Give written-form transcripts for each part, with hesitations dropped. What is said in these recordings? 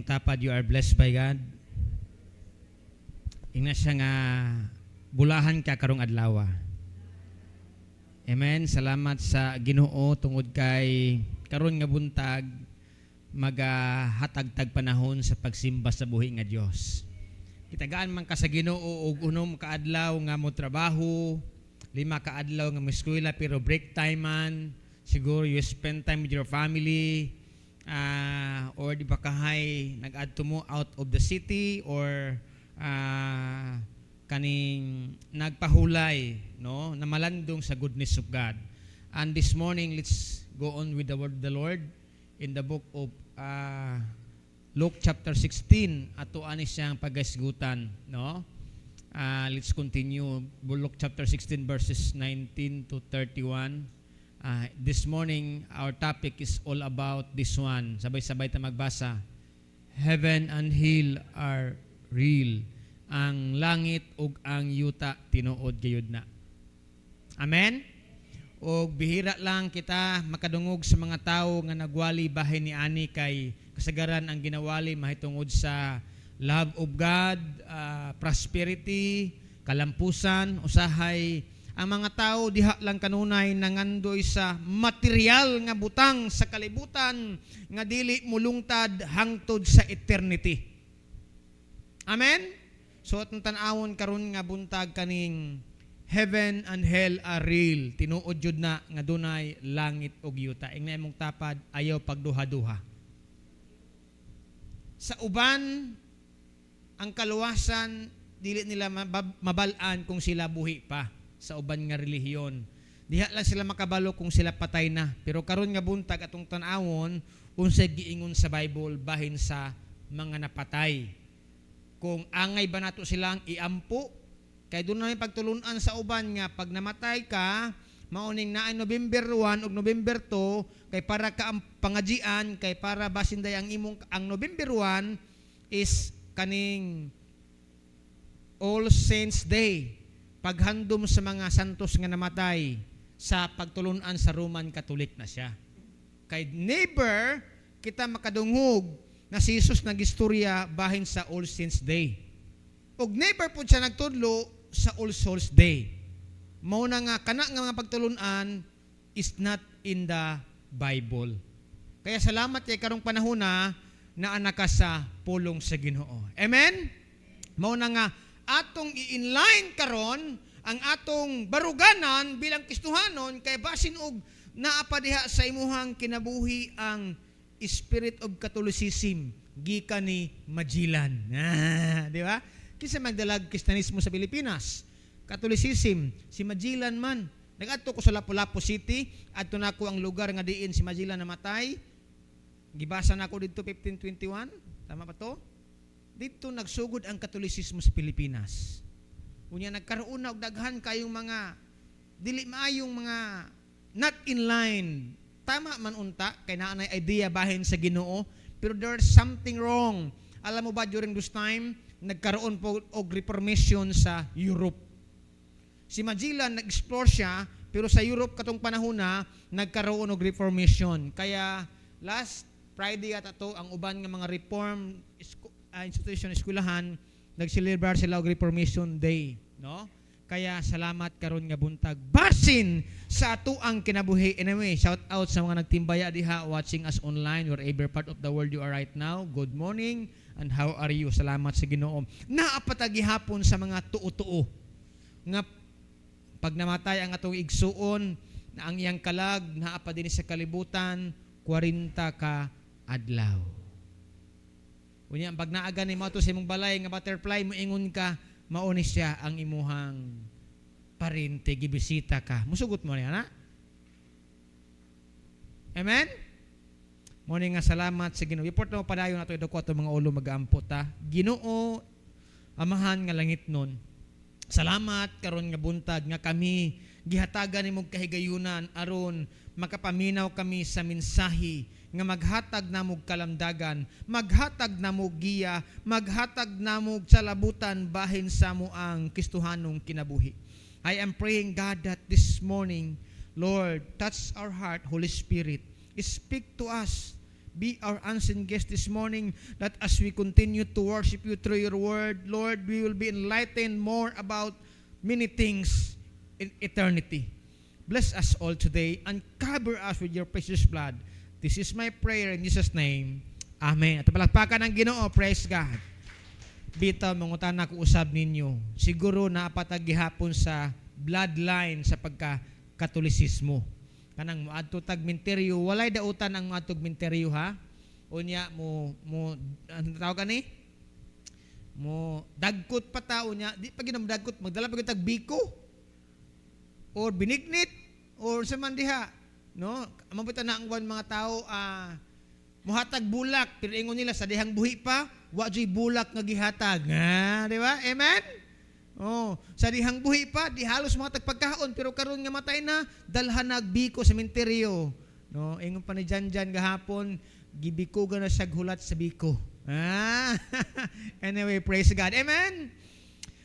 mong tapad, you are blessed by God. Ina siya nga bulahan ka karong adlaw. Amen. Salamat sa Ginoo tungod kay karon nga buntag magahatag-tag panahon sa pagsimba sa buhi nga Dios. Kitagaan man ka sa Ginoo og unom ka adlaw nga mo trabaho, 5 ka adlaw nga mo eskwela pero break time man, siguro you spend time with your family, or di ba kahay nag-adto mo out of the city or kaning nagpahulay, no, na malandong sa goodness of God. And this morning, let's go on with the word of the Lord in the book of Luke chapter 16. Ato ani siyang pagasgutan, no? Let's continue. Luke chapter 16 verses 19 to 31. This morning, our topic is all about this one. Sabay-sabay ta magbasa. Heaven and hell are real. Ang langit ug ang yuta tinuod gayud na. Amen? O bihira lang kita makadungog sa mga tawo nga nagwali bahin ni ani kay kasagaran ang ginawali mahitungod sa love of God, prosperity, kalampusan, usahay ang mga tao diha lang kanunay nangandoy sa material nga butang sa kalibutan nga dili mulungtad hangtod sa eternity. Amen? So atong tan-awon karon nga buntag kaning heaven and hell are real. Tinuod jud na nga dunay langit ug yuta. Ingna imong tapad ayaw pagduha-duha. Sa uban ang kaluwasan dili nila mabal-an kung sila buhi pa sa uban nga relihiyon. Diha lang sila makabalo kung sila patay na. Pero karon nga buntag atong tan-awon unsay giingon sa Bible bahin sa mga napatay. Kung angay ba nato silang iampo, kay doon na pagtulunan sa uban nga pag namatay ka, mauning na November 1 ug November 2, kay para ka ang pangajian, kay para basinday ang imong ang November 1 is kaning All Saints Day, paghandom sa mga santos nga namatay sa pagtulunan sa Roman Catholic na siya. Kay never kita makadungog na si Jesus nagistorya bahin sa All Saints Day. Og never po siya nagtudlo sa All Souls Day. Mao na nga kana nga mga pagtulunan is not in the Bible. Kaya salamat kay karong panahon na anak ka sa pulong sa Ginoo. Amen? Mao na nga atong i-inline karon ang atong baruganan bilang Kristohanon kay basin og naa pa diha sa imuhang kinabuhi ang Spirit of Catholicism gikan ni Magellan. Di ba? Kinsa magdalag Kristiyanismo sa Pilipinas? Catholicism, si Magellan man. Nag-adto ko sa Lapu-Lapu City, adto nako ang lugar nga diin si Magellan namatay. Gibasa nako didto 1521. Tama ba to? Dito nagsugod ang Catholicismo sa Pilipinas. Unya nagkaroon na og daghan kayong mga dili maayong mga not in line. Tama man unta, kay naanay idea bahin sa Ginoo, pero there's something wrong. Alam mo ba, during this time, nagkaroon po og reformation sa Europe. Si Magellan, nag-explore siya, pero sa Europe katong panahon na, nagkaroon og reformation. Kaya, last Friday at ito, ang uban nga mga reform institution, eskwelahan, nag-celebrate sila og Reformation Day. No? Kaya salamat karon nga buntag basin sa ato ang kinabuhi. Anyway, shout out sa mga nagtimbaya diha watching us online wherever part of the world you are right now. Good morning and how are you? Salamat sa Ginoo. Naapatagi hapon sa mga tuo-tuo nga pag namatay ang atong igsuon na ang iyang kalag naapa din sa kalibutan 40 ka adlaw. Unya pag naaga ni mo to sa imong balay nga butterfly moingon ka mauni siya ang imuhang parente, gibisita ka. Musugot mo niya, na? Amen? Morning nga salamat sa Ginoo. Report mo padayon nato ito ko ato mga ulo mag-aampo ta. Ginoo, amahan nga langit nun. Salamat karon nga buntag nga kami gihatagan nimong kahigayunan aron makapaminaw kami sa mensahe nga maghatag namog kalamdagan, maghatag namog giya, maghatag namog salabutan bahin sa moang Kristohanong kinabuhi. I am praying, God, that this morning, Lord, touch our heart, Holy Spirit. Speak to us. be our unseen guest this morning, that as we continue to worship you through your word, Lord, we will be enlightened more about many things in eternity. Bless us all today and cover us with your precious blood. This is my prayer in Jesus' name. Amen. At palakpakan ng Ginoo, praise God. Bitaw, mangutana ko usab ninyo. Siguro naapatag gihapon sa bloodline sa pagka-katolisismo. Kanang moadto tag minteryo, walay dautan ang moadtog minteryo ha. Unya mo ano tawag kani? Mo dagkot pa ta unya, di pa ginam dagkot, magdala pa tag biko or binignit or sa man diha, no? Amabita na ang mga tao muhatag bulak, pero ingon nila sa dihang buhi pa, wa joy bulak nga gihatag. Di ba? Amen? Oh, sa dihang buhi pa, di halos mga tagpagkaon, pero karon nga matay na, dalhan nagbiko sa menteryo. No, ingon pa ni Janjan gahapon, gibiko na siya hulat sa biko. Anyway, praise God. Amen?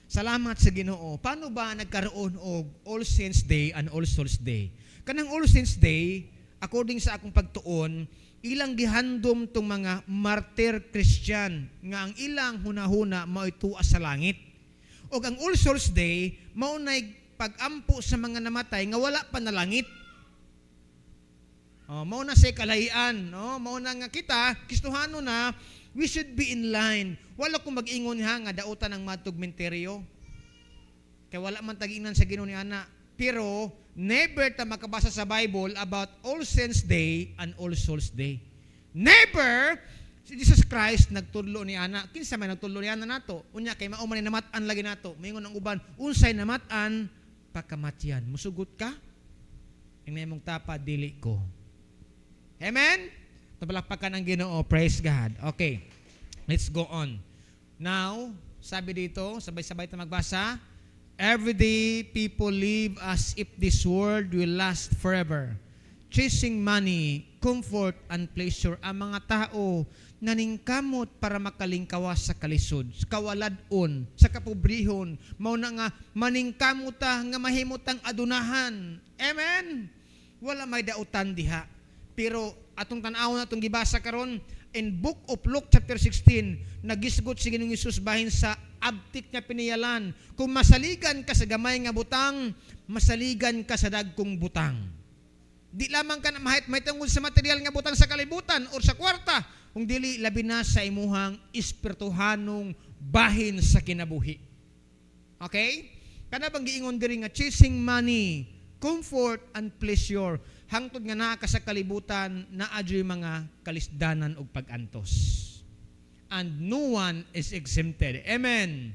Salamat sa Ginoo. Paano ba nagkaroon og All Saints Day and All Souls Day? Kanang All Saints Day, according sa akong pagtuon, ilang gihandom tong mga martyr Christian nga ang ilang hunahuna mao tuwa sa langit. O ang All Souls Day mao nay pag-ampo sa mga namatay nga wala pa na langit. Mao na say kalahian, no? Mao na nga kita Kristohano na, we should be in line. Wala ko mag-ingon ha nga dautan ang matug menteryo. Kay wala man tag-ingnan sa Ginoo ni ana. Pero never ta makabasa sa Bible about All Saints Day and All Souls Day. Never. Si Jesus Christ nagtudlo ni ana. Kinsa may nagtudlo ni ana nato? Unya kay mao man namatan lagi nato. Moingon ang uban, unsay namatan pagkamatian. Musugot ka? Ingna imong tapa dili ko. Amen. Tapalakpakan ang Ginoo. Praise God. Okay. Let's go on. Now, sabi dito, sabay-sabay ta magbasa. Every day, people live as if this world will last forever, chasing money, comfort, and pleasure. Ang mga tao naningkamot para makalingkawas sa kalisod, sa kawaladon, sa kapobrihon. Mao na nga maningkamot nga mahimutang adunahan. Amen. Wala may dautan diha. Pero atong tan-awon atong gibasa karon in Book of Luke chapter 16, nagisgot si Ginoong Hesus bahin sa abtik niya piniyalan. Kung masaligan ka sa gamay nga butang, masaligan ka sa dagkong butang. Di lamang ka na may tungkol sa material nga butang sa kalibutan o sa kwarta, kung dili labi na sa imuhang espirituhanong bahin sa kinabuhi. Okay? Kana bang giingon diri nga chasing money, comfort, and pleasure, hangtod nga naa ka sa kalibutan na adyoy mga kalisdanan ug pag-antos. And no one is exempted. Amen.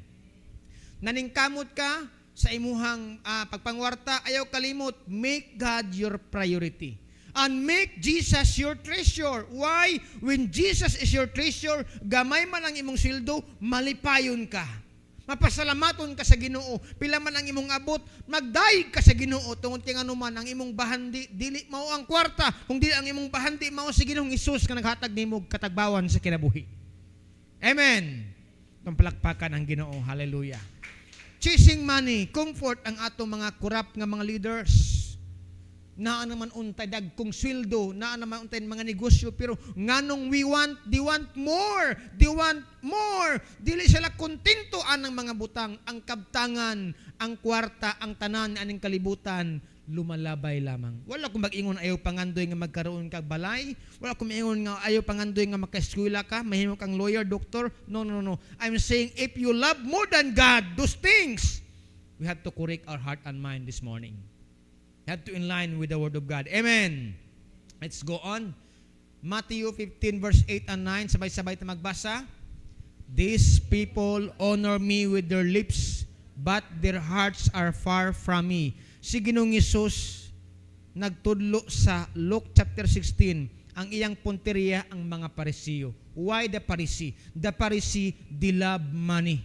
Naningkamot ka sa imuhang pagpangwarta, ayaw kalimot, make God your priority. And make Jesus your treasure. Why? When Jesus is your treasure, gamay man ang imong sildo, malipayon ka. Mapasalamaton ka sa Ginoo. Pila man ang imong abot, magdayeg ka sa Ginoo. Tungod kay anuman ang imong bahandi, dili mao ang kwarta. Kung dili ang imong bahandi mao si Ginoong Hesus nga naghatag nimo katagbawan sa kinabuhi. Amen. Itong palakpakan ang Ginoo. Hallelujah. Chasing money, comfort ang atong mga corrupt nga mga leaders. Naa naman untay dagkong sweldo, naa naman untay mga negosyo, pero nganong they want more. They want more. Dili sila kontento anang mga butang, ang kabtangan, ang kwarta, ang tanan aning kalibutan, lumalabay lamang. Wala ko mag-ingon ayaw pangandoy nga magkaroon kag balay. Wala ko mag-ingon nga ayaw pangandoy nga maka-eskwela ka, mahimo kang lawyer, doctor. No. I'm saying if you love more than God, those things, we have to correct our heart and mind this morning. We have to in line with the Word of God. Amen. Let's go on. Matthew 15 verse 8 and 9. Sabay-sabay tayo magbasa. These people honor me with their lips, but their hearts are far from me. Si Ginoong Hesus nagtudlo sa Luke chapter 16, ang iyang punteriya ang mga Parisiyo. Why the Pharisee? The Pharisee, they love money.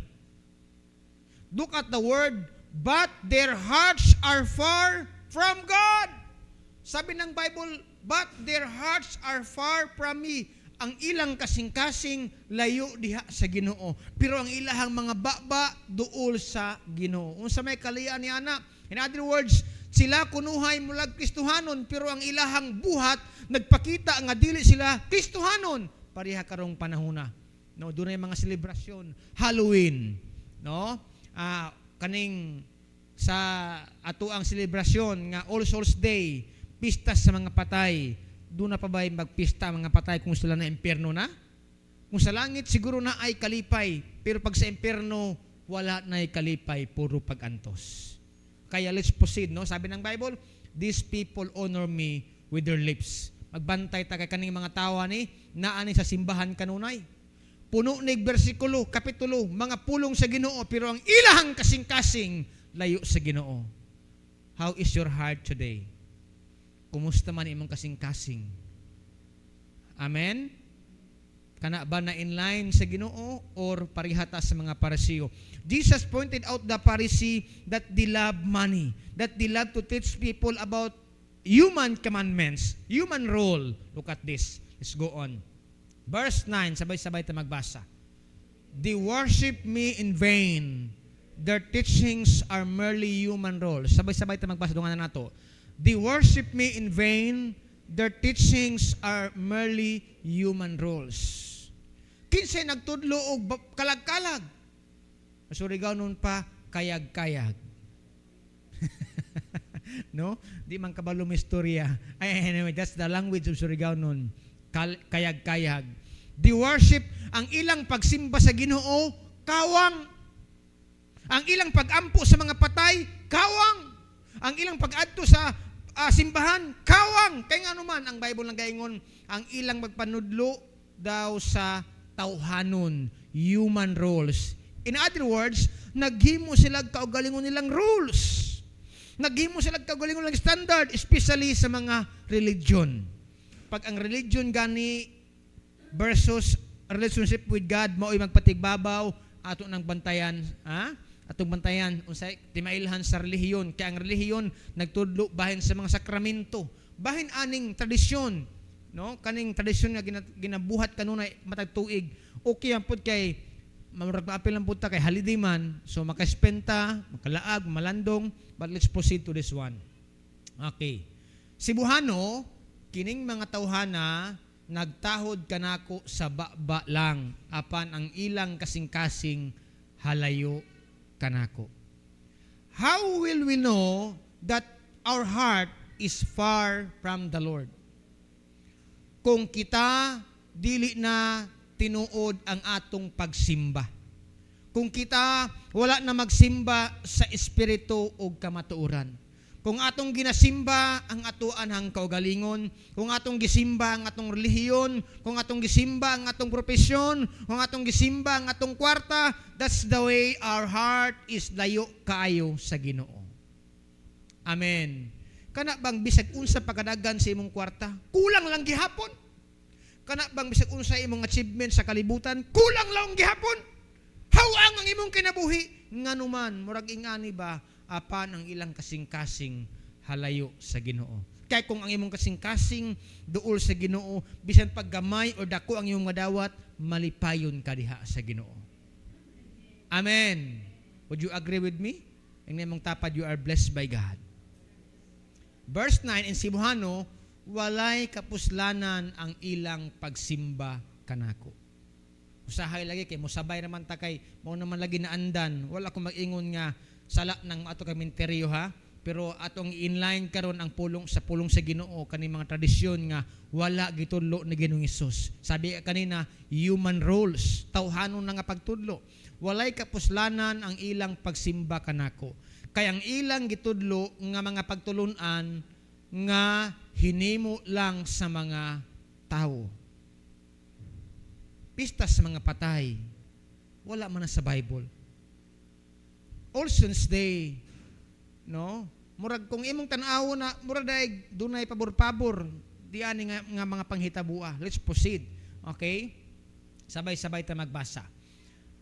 Look at the word, but their hearts are far from God. Sabi ng Bible, but their hearts are far from me. Ang ilang kasing-kasing layo diha sa Ginoo, pero ang ilahang mga baba duol sa Ginoo. Unsa may kalian ni ana? In other words, Sila kunuhay mulag Kristohanon, pero ang ilahang buhat nagpakita nga dili sila Kristohanon. Pareha karong panahona. No, doon ay mga selebrasyon, Halloween, no? Kaning sa ato ang selebrasyon nga All Souls Day, pista sa mga patay. Doon na pa ba magpista ang mga patay kung sila na impyerno na? Kung sa langit siguro na ay kalipay, pero pag sa impyerno wala na ay kalipay, puro pag-antos. Kaya let's proceed, no? Sabi ng Bible, these people honor me with their lips. Magbantay ta kay kaning mga tawa ni naani sa simbahan kanunay. Puno nig bersikulo, kapitulo, mga pulong sa Ginoo, pero ang ilahang kasing-kasing layo sa Ginoo. How is your heart today? Kumusta man imong kasing-kasing? Amen? Kana ba na in line sa Ginoo or parihata sa mga Parisiyo? Jesus pointed out the Pharisee that they love money, that they love to teach people about human commandments, human role. Look at this. Let's go on. Verse 9, sabay-sabay tayo magbasa. They worship me in vain. Their teachings are merely human roles. Sabay-sabay tayo magbasa. Dungan na nato. They worship me in vain. Their teachings are merely human roles. Kinsay nagtudlo og kalag-kalag. Masurigaw nun pa, kayag-kayag. No? Di man kabalo istorya. Anyway, that's the language of Surigao nun. Kayag-kayag. They worship, ang ilang pagsimba sa Ginoo, kawang. Ang ilang pagampo sa mga patay, kawang. Ang ilang pag-adto sa simbahan, kawang. Kaya nga naman, ang Bible nang gaingon, ang ilang magpanudlo daw sa tawhanon, human roles. In other words, naghimo sila kaugalingon nilang rules. Naghimo sila kaugalingon nilang standard, especially sa mga religion. Pag ang religion gani versus relationship with God, mao'y magpatigbabaw, ato nang bantayan, atong bantayan, unsay timailhan sa relihiyon. Kaya ang relihiyon, nagtudlo bahin sa mga sakramento, bahin aning tradisyon, no? Kaning tradisyon nga ginabuhat kanunay matag tuig, okay ang pud kay mamurag maapil lang punta kay holiday man, so makaspenta, makalaag, malandong, but let's proceed to this one. Okay. Cebuano, kining mga tawhana, nagtahod kanako sa baba lang, apan ang ilang kasing-kasing halayo kanako. How will we know that our heart is far from the Lord? Kung kita dili na tinuod ang atong pagsimba. Kung kita wala na magsimba sa espiritu o kamatuoran. Kung atong ginasimba ang atuan hang kaugalingon, kung atong gisimba ang atong relihiyon, kung atong gisimba ang atong propesyon, kung atong gisimba ang atong kwarta, that's the way our heart is layo kaayo sa Ginoo. Amen. Kana bang bisag unsa pagkadagan sa imong kwarta, kulang lang gihapon? Kana bang bisag unsa imong achievement sa kalibutan, kulang lang gihapon? Hawang ang imong kinabuhi nganuman murag ingani ba apan ang ilang kasing-kasing halayo sa Ginoo. Kay kung ang imong kasing-kasing duol sa Ginoo, bisan paggamay o dako ang imong madawat, malipayon ka diha sa Ginoo. Amen. Would you agree with me? Ang imong tapad, you are blessed by God. Verse 9 in Cebuano, walay kapuslanan ang ilang pagsimba kanako. Usahay lagi kay mosabay naman ta kay mao naman lagi na andan. Wala ko mag-ingon nga sala ng ato komentaryo ha, pero atong inline karon ang pulong sa Ginoo kani mga tradisyon nga wala gitudlo ni Ginoong Hesus. Sabi kanina, human roles, tawhanon na nga pagtudlo. Walay kapuslanan ang ilang pagsimba kanako. Kay ang ilang gitudlo nga mga pagtulunan nga hinimo lang sa mga tao. Pista sa mga patay, wala man na sa Bible. All Saints Day, no? Murag kung imong tan-aw na murag daig dunay pabor-pabor di ani nga mga panghitabua. Let's proceed. Okay? Sabay-sabay ta magbasa.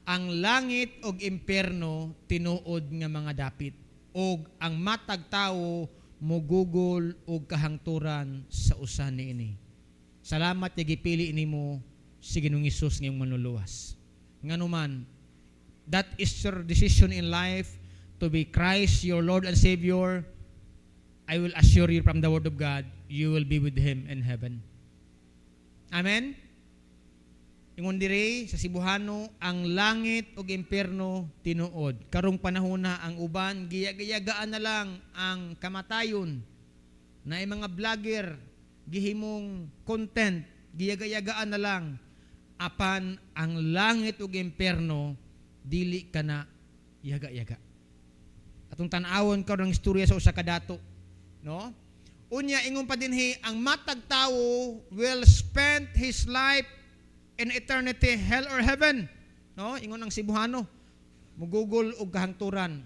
Ang langit og impyerno tinuod nga mga dapit, og ang matag tawo mugugol og kahangturan sa usa niini. Salamat nga gipili nimo si Ginoong Hesus ngayong manluluwas. Nganuman, that is your decision in life to be Christ, your Lord and Savior. I will assure you from the Word of God, you will be with Him in heaven. Amen? Ingon diri sa Cebuano, ang langit ug impierno tinuod. Karong panahon na ang uban, giyagaan na lang ang kamatayon. Na ay mga vlogger, gihimong content, giyagaan na lang. Apan ang langit ug impierno, dili ka na yaga-yaga. Atong tan-awon karon ang istorya sa usa ka dato. No? Unya, ingon pa dinhi, ang matag tawo will spend his life in eternity, hell or heaven. No? Ingon ang Cebuano, mugugol og kahangturan.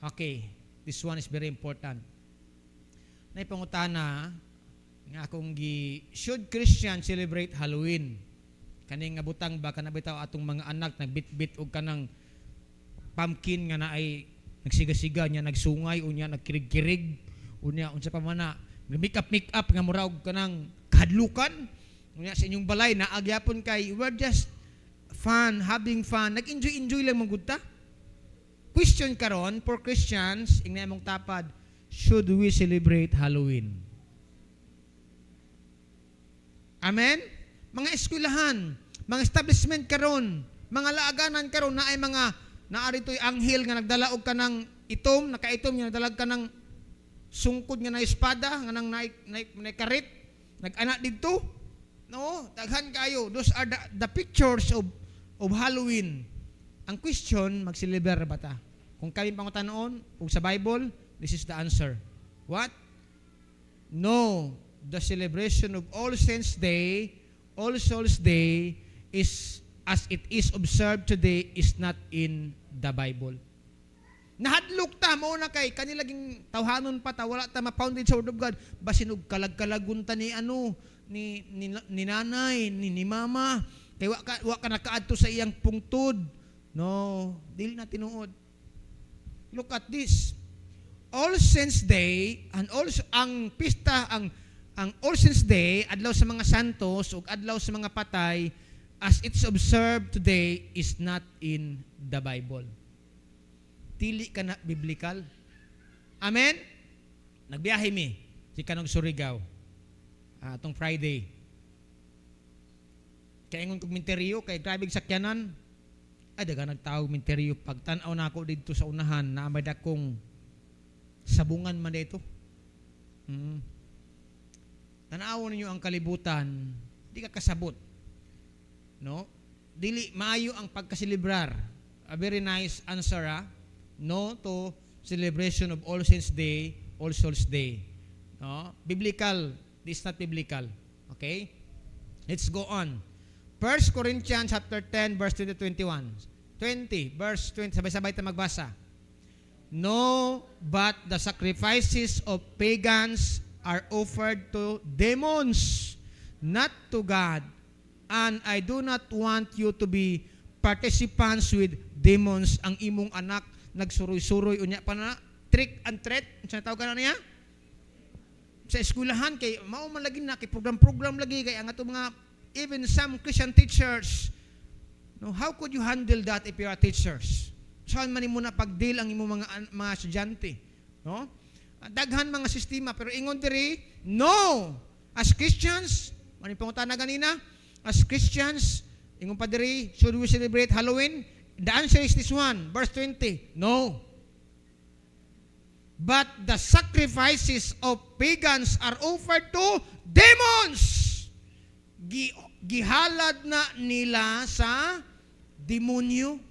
Okay, this one is very important. Naipangutana nga akong should Christian celebrate Halloween? Kaning nga butang ba kana bitaw atong mga anak nagbitbit og kanang pumpkin nga na ay nagsiga-siga niya, nagsungay unya, nagkirig-kirig unya, unsa pa man na make up nga mura og kanang kahadlukan unya sa inyong balay na agyapon kay we're just fun, having fun, nag-enjoy lang mong gudta. Question karon for Christians, ingna imong tapad, should we celebrate Halloween? Amen? Mga eskwelahan, mga establishment karon, mga laaganan karon na ay mga naarito'y anghel nga nagdala og kanang itom, nakaitom nga nagdalag kanang sungkod nga na espada, nga nang naikarit, nag-anak dito. No, daghan kayo. Those are the pictures of Halloween. Ang question, mag-celebrate ba ta? Kung kami pangutanon, kung sa Bible, this is the answer. What? No. The celebration of All Saints Day, All Souls Day, is as it is observed today, is not in the Bible. Nahadlok ta, mauna kay, kanilaging tawhanon pa ta, wala ta ma-founded sa Word of God, basin og kalag-kalagunta ni ni nanay, ni mama, kay wa ka nakaadto sa iyang pungtod. No, dili na tinuod. Look at this. All Saints Day, and also ang pista, ang All Saints Day, adlaw sa mga santos ug adlaw sa mga patay, as it's observed today, is not in the Bible. Dili ka na biblical. Amen? Nagbiyahe mi, si kanong Surigao, atong Friday. Kaya ingon kong minteriyo, kay grabing sakyanan, ay daga nagtawag minteriyo. Pagtanaw na ako dito sa unahan, naamay akong sabungan man dito. Tanawon ninyo ang kalibutan, di ka kasabot. No? Dili, maayo ang pagkasilibrar. A very nice answer, no to celebration of All Saints Day, All Souls Day. No? Biblical, this is not biblical. Okay? Let's go on. 1 Corinthians chapter 10, verse 20-21. 20, verse 20. Sabay-sabay tayo magbasa. No, but the sacrifices of pagans are offered to demons, not to God. And I do not want you to be participants with demons. Ang imong anak nagsuroy-suroy unya pa na trick and treat. Sa tawag ka na niya? Sa eskwelahan kay mao man lagi na kay program lagi kay ang ato mga even some Christian teachers. No, how could you handle that if you are teachers? Saan man mo na pagdeal ang imong mga estudyante, no? Daghan mga sistema pero ingon diri, no. As Christians, maning pangutana ganina, as Christians, ingon pa diri, should we celebrate Halloween? The answer is this one, verse 20. No. But the sacrifices of pagans are offered to demons. Gihalad na nila sa demonyo.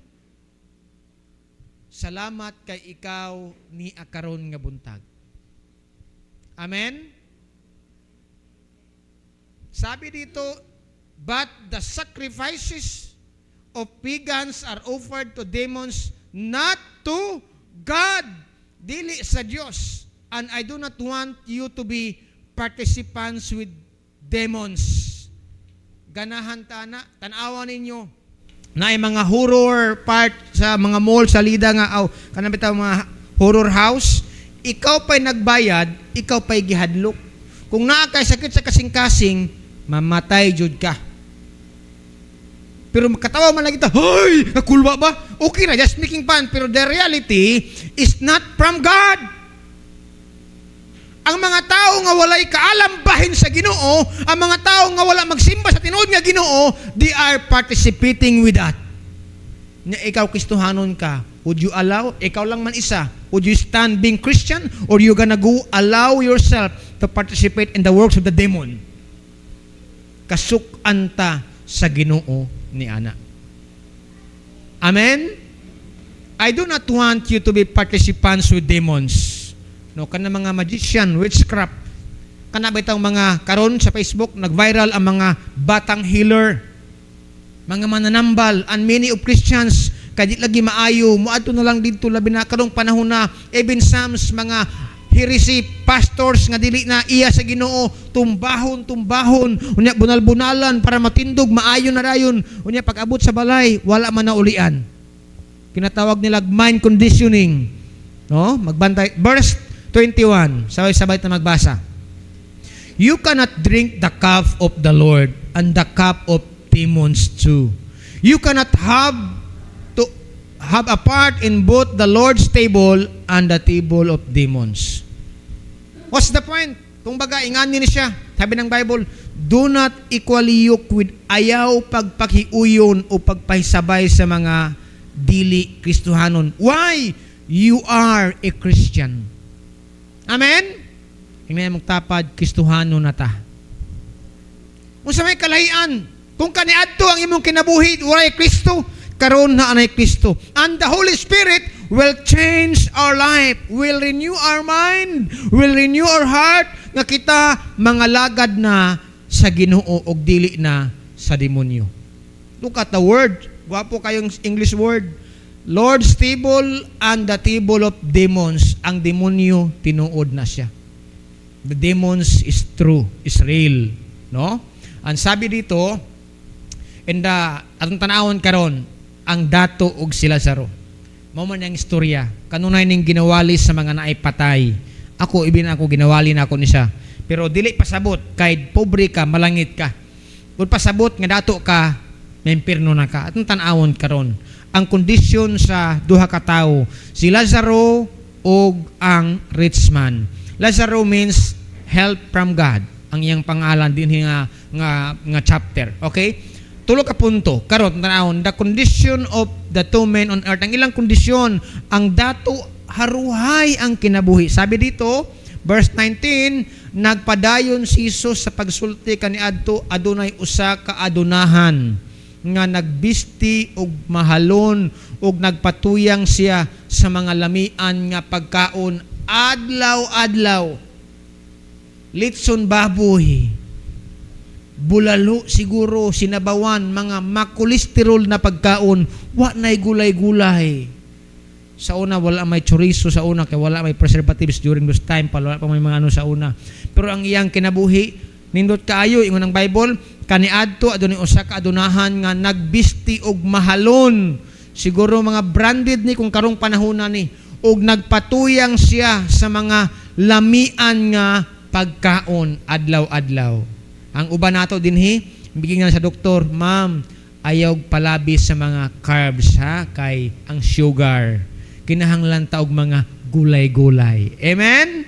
Salamat kay ikaw ni akaron nga buntag. Amen? Sabi dito, but the sacrifices of pagans are offered to demons, not to God. Dili sa Dios. And I do not want you to be participants with demons. Ganahan ta na, tanawa ninyo na ay mga horror part sa mga mall sa Lida nga kanang bitaw mga horror house, ikaw pa'y nagbayad, ikaw pa'y gihadlok. Kung naa kay sakit sa kasing-kasing, mamatay jud ka. Pero makatawa man lang kita, "Hoy, nakulwa ba?" Okay na, just making fun, pero the reality is not from God. Ang mga tao nga walay kaalambahin sa Ginoo, ang mga tao nga wala magsimba sa tinuod nga Ginoo, they are participating with that. Na ikaw Kristohanon ka, would you allow, ikaw lang man isa, would you stand being Christian, or you gonna go allow yourself to participate in the works of the demon? Kasuk-an ta sa Ginoo ni ana. Amen? I do not want you to be participants with demons. No, kana mga magician, witchcraft. Kana ba itong mga karon sa Facebook, nag-viral ang mga batang healer, mga mananambal, and many of Christians, kaya di lagi maayo, muadto na lang dito, labi na karong panahon na, even some mga heresy pastors nga dili na iya sa Ginoo, tumbahon, unya bunal-bunalan para matindog, maayo na rayon, unya pag-abot sa balay, wala man na ulian. Kinatawag nila mind conditioning. No? Magbantay. Verse 21. Sabay-sabay na magbasa. You cannot drink the cup of the Lord and the cup of demons too. You cannot have a part in both the Lord's table and the table of demons. What's the point? Kung baga, ingani ni siya. Sabi ng Bible, do not equally yoke with ayaw pagpakiuyon o pagpahisabay sa mga dili Kristohanon. Why? You are a Christian. Amen? Hingnan mong tapad, Kristohanon na ta. Kung sa may kalahian, kung kaniadto ang imong kinabuhi, walay Kristo, karon na anay Kristo. And the Holy Spirit will change our life, will renew our mind, will renew our heart, nga kita mga lagad na sa Ginoo og dili na sa demonyo. Look at the word. Gwapo kayong English word. Lord's table and the table of demons. Ang demonyo, tinuod na siya. The demons is true, is real. No? Ang sabi dito, atong tanawon karon, ang dato og si Lazaro. Mao man ang istorya. Kanunay ning ginawali sa mga naipatay. Ako, ibin ako, ginawali na ako ni siya. Pero dili pasabot, kahit pobre ka, malangit ka. Kung pasabot, nga dato ka, may impirno na ka. Atong tanawon karon, ang kondisyon sa duha ka tawo, si Lazaro ug ang rich man. Lazaro means help from God. Ang iyang pangalan din nga chapter. Okay? Tulo ka punto. Karon tanawon, the condition of the two men on earth. Ang ilang kondisyon, ang dato haruhay ang kinabuhi. Sabi dito, verse 19, nagpadayon si Jesus sa pagsulti kaniadto adunay usa ka adunahan nga nagbisti og mahalon og nagpatuyang siya sa mga lamian nga pagkaon adlaw-adlaw. Litson baboy, bulalo siguro, sinabawan, mga makolesterol na pagkaon, wa na'y gulay-gulay. Sa una, wala may chorizo sa una, kaya wala may preservatives during those time, wala pa may mga ano sa una. Pero ang iyang kinabuhi, nindot kaayo, ingon ng Bible, kaniadto adunay usa ka adunahan nga nagbisti og mahalon. Siguro mga branded ni kung karong panahon na ni, og nagpatuyang siya sa mga lamian nga pagkaon adlaw-adlaw. Ang uban nato dinhi, bigyan sa doktor, ma'am, ayaw palabi sa mga carbs ha, kay ang sugar. Kinahanglan ta og mga gulay-gulay. Amen?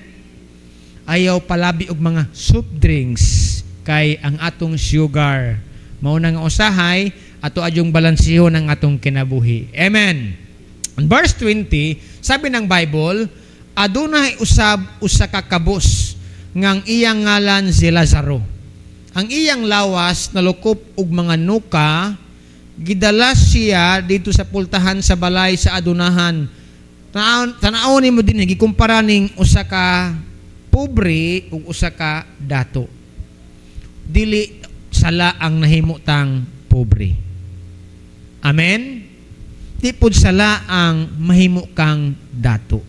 Ayaw palabi og mga soup drinks kay ang atong sugar. Mao na nga usahay ato adyong balansihon ang atong kinabuhi. Amen. In verse 20, sabi ng Bible, adunay usab usa ka kabus ngang iyang ngalan si Lazaro. Ang iyang lawas nalukop og mga nuka, gidalas siya dito sa pultahan sa balay sa adunahan. Tanawon mo din gikumpara ning usa ka pobre ug usa ka dato. Dili sala ang nahimutang pobre. Amen? Di pud sala ang mahimo kang dato.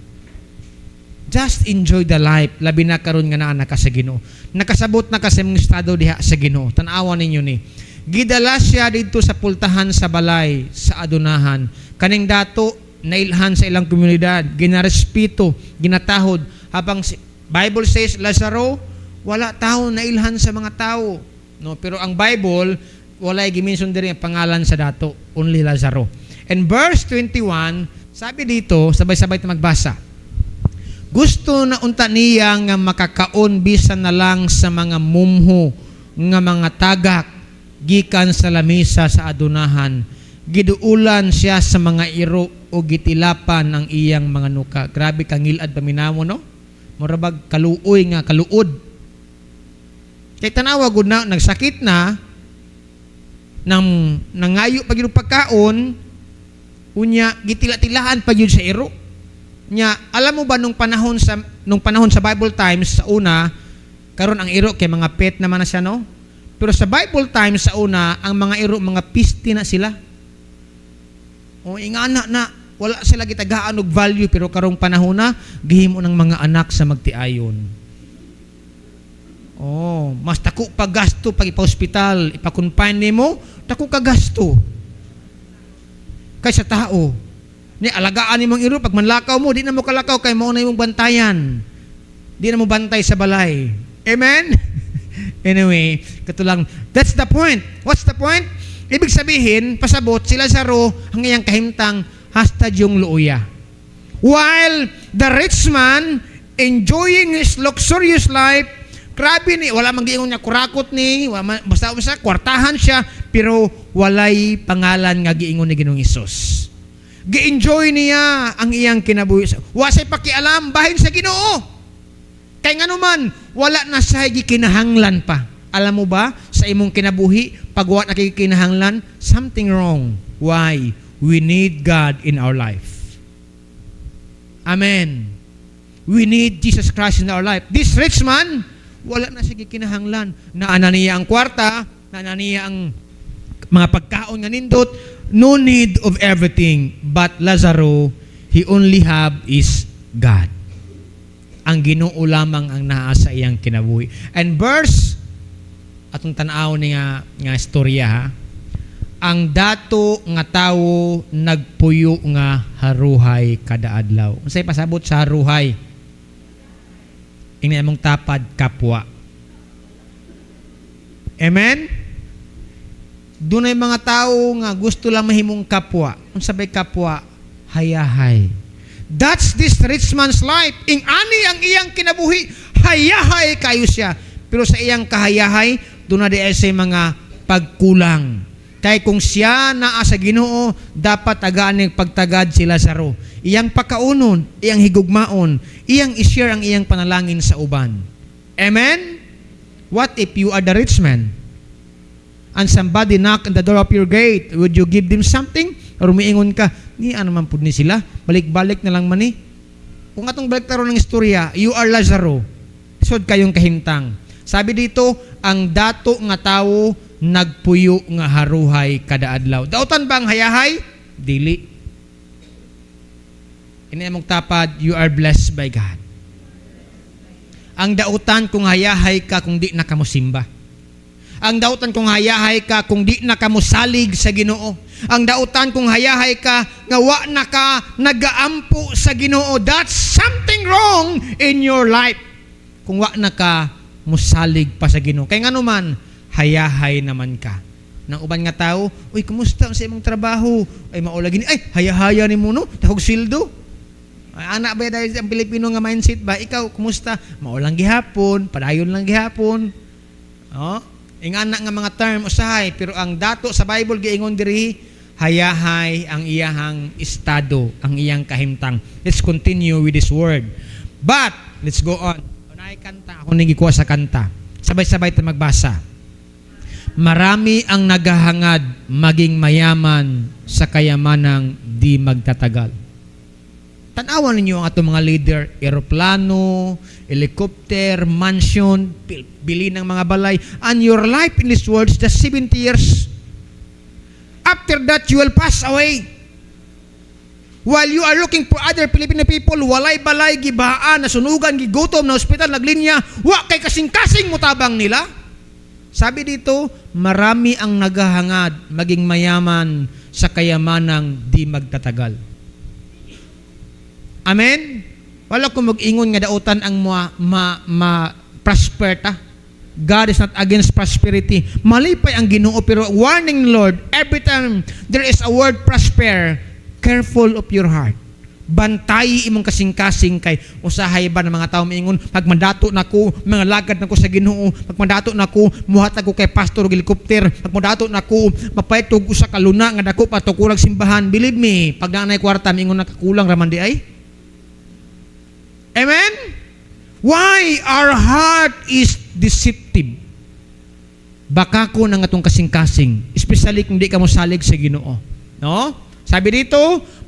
Just enjoy the life, labi na karon nga naa ka sa Ginoo. Nakasabot na kasi mong estado diha sa Ginoo. Tan-awa ninyo ni. Gidala siya dito sa pultahan sa balay sa adunahan. Kaning dato nailhan sa ilang komunidad, ginarespeto, ginatahod habang Bible says Lazaro wala tao nailhan sa mga tao. No, pero ang Bible walay gimension diri ang pangalan sa dato, only Lazaro. And verse 21, sabi dito, sabay-sabay ta magbasa. Gusto na unta niya nga makakaon bisan na lang sa mga mumho nga mga tagak gikan sa lamisa sa adunahan. Giduulan siya sa mga iro o gitilapan ang iyang mga nuka. Grabe kangilad paminamo, no? Murabag kaluoy nga kaluod. Kay tanawa gud na nagsakit na nang nangayo pag yung pagkaon unya gitila-tilaan pag yun sa iro. Nya, alam mo ba nung panahon sa Bible times sa una, karon ang iro kay mga pet naman na siya, no? Pero sa Bible times sa una, ang mga iro mga pisti na sila. O ingana na wala sila gitagaan og value, pero karong panahon na gihimo ng mga anak sa magtiayon. Oh, mas dako pa gasto pag ipa-hospital, ipa-confine nimo, dako ka gasto. Kaysa tao. Ni alagaan nimong iro pag manlakaw mo, di na mo kalakaw kay mao na imong bantayan. Di na mo bantay sa balay. Amen. Anyway, katulang that's the point. What's the point? Ibig sabihin, pasabot si Lazaro ang iyang kahimtang hastad yung luuya. While the rich man enjoying his luxurious life, grabe ni, wala man giingon niya kurakot ni, basta kwartahan siya, pero walay pangalan nga giingon ni Ginoong Hesus. Gi-enjoy niya ang iyang kinabuhi. Wasay pakialam, bahin sa Ginoo. Kay nga naman, wala na sa gikinahanglan pa. Alam mo ba, sa imong kinabuhi, pag wala na kinahanglan, something wrong. Why? We need God in our life. Amen. We need Jesus Christ in our life. This rich man, wala na siya gikinahanglan. Naana niya ang kwarta, naana niya ang mga pagkaon nga nindot, no need of everything, but Lazaro, he only have is God. Ang Ginoo lamang ang naa sa iyang kinabuhi. And verse, atong tanaw niya nga istorya, ha? Ang dato nga tawo nagpuyo nga haruhay kada adlaw. Unsay pasabot sa haruhay? Ingna mong tapad kapwa. Amen? Dunay mga tao nga gusto lang mahimong kapwa. Kung sabay kapwa, hayahay. That's this rich man's life. Ing ani ang iyang kinabuhi, hayahay kayo siya. Pero sa iyang kahayahay, doon na di sa mga pagkulang. Kaya kung siya naa sa Ginoo, dapat agaan ng pagtagad si Lazaro. Iyang pakaunon, iyang higugmaon, iyang i-share ang iyang panalangin sa uban. Amen? What if you are the rich man? And somebody knock on the door of your gate, would you give them something? Or umiingon ka, ni ano man po ni sila, balik-balik na lang man ni. Kung atong balik taro ng istorya, you are Lazaro. Sod kayong kahimtang. Sabi dito, ang dato nga tawo nagpuyo nga haruhay kada adlaw. Dautan ba ang hayahay? Dili. Ini among tapad, you are blessed by God. Ang dautan kung hayahay ka kung di na ka mo simba. Ang dautan kung hayahay ka kung di na ka mo salig sa Ginoo. Ang dautan kung hayahay ka nga wa na ka nagaampo sa Ginoo. That's something wrong in your life. Kung wa na ka musalig pa sa Ginoo. Kaya nga naman, hayahay naman ka. Nang uban nga tao, uy, kumusta sa imong trabaho? Ay, maulagin, ay, hayahaya ni mo, no? Tahog sildo. Ay, anak ba dahil ang Pilipino nga mindset ba? Ikaw, kumusta? Maulang gihapon, padayon lang gihapon. Oh, ingana nga mga term usahay, pero ang dato sa Bible giingon diri, hayahay ang iyahang estado, ang iyang kahimtang. Let's continue with this word. But, let's go on. Unay kanta, ako nagikuha sa kanta. Sabay-sabay tayo magbasa. Marami ang naghahangad maging mayaman sa kayamanang di magtatagal. Tanawan ninyo ang atong mga leader, eroplano, helicopter, mansion, bili ng mga balay, and your life in this world is just 70 years. After that, you will pass away. While you are looking for other Filipino people, walay balay, gibaan, nasunugan, gigutom, na ospital, naglinya, wa kay kasing-kasing mutabang nila. Sabi dito, marami ang naghahangad maging mayaman sa kayamanang di magtatagal. Amen? Wala ko mag-ingon nga dautan ang prosper ta. God is not against prosperity. Malipay ang Ginoo, pero warning, Lord, every time there is a word prosper, careful of your heart. Bantay imong kasing-kasing kay usahay ba ng mga tao miingon pag mandato nako mga lagad nako sa Ginoo, pag mandato nako muhatag ko kay pastor og helicopter, pag mandato nako mapaytog usa ka luna nga dako pa tukulag simbahan. Believe me, pag nanay kwarta miingon nakakulang raman di ay. Amen. Why our heart is deceptive? Baka ko nang atong kasing-kasing, especially kung di ka mo salig sa Ginoo, no? Sabi dito,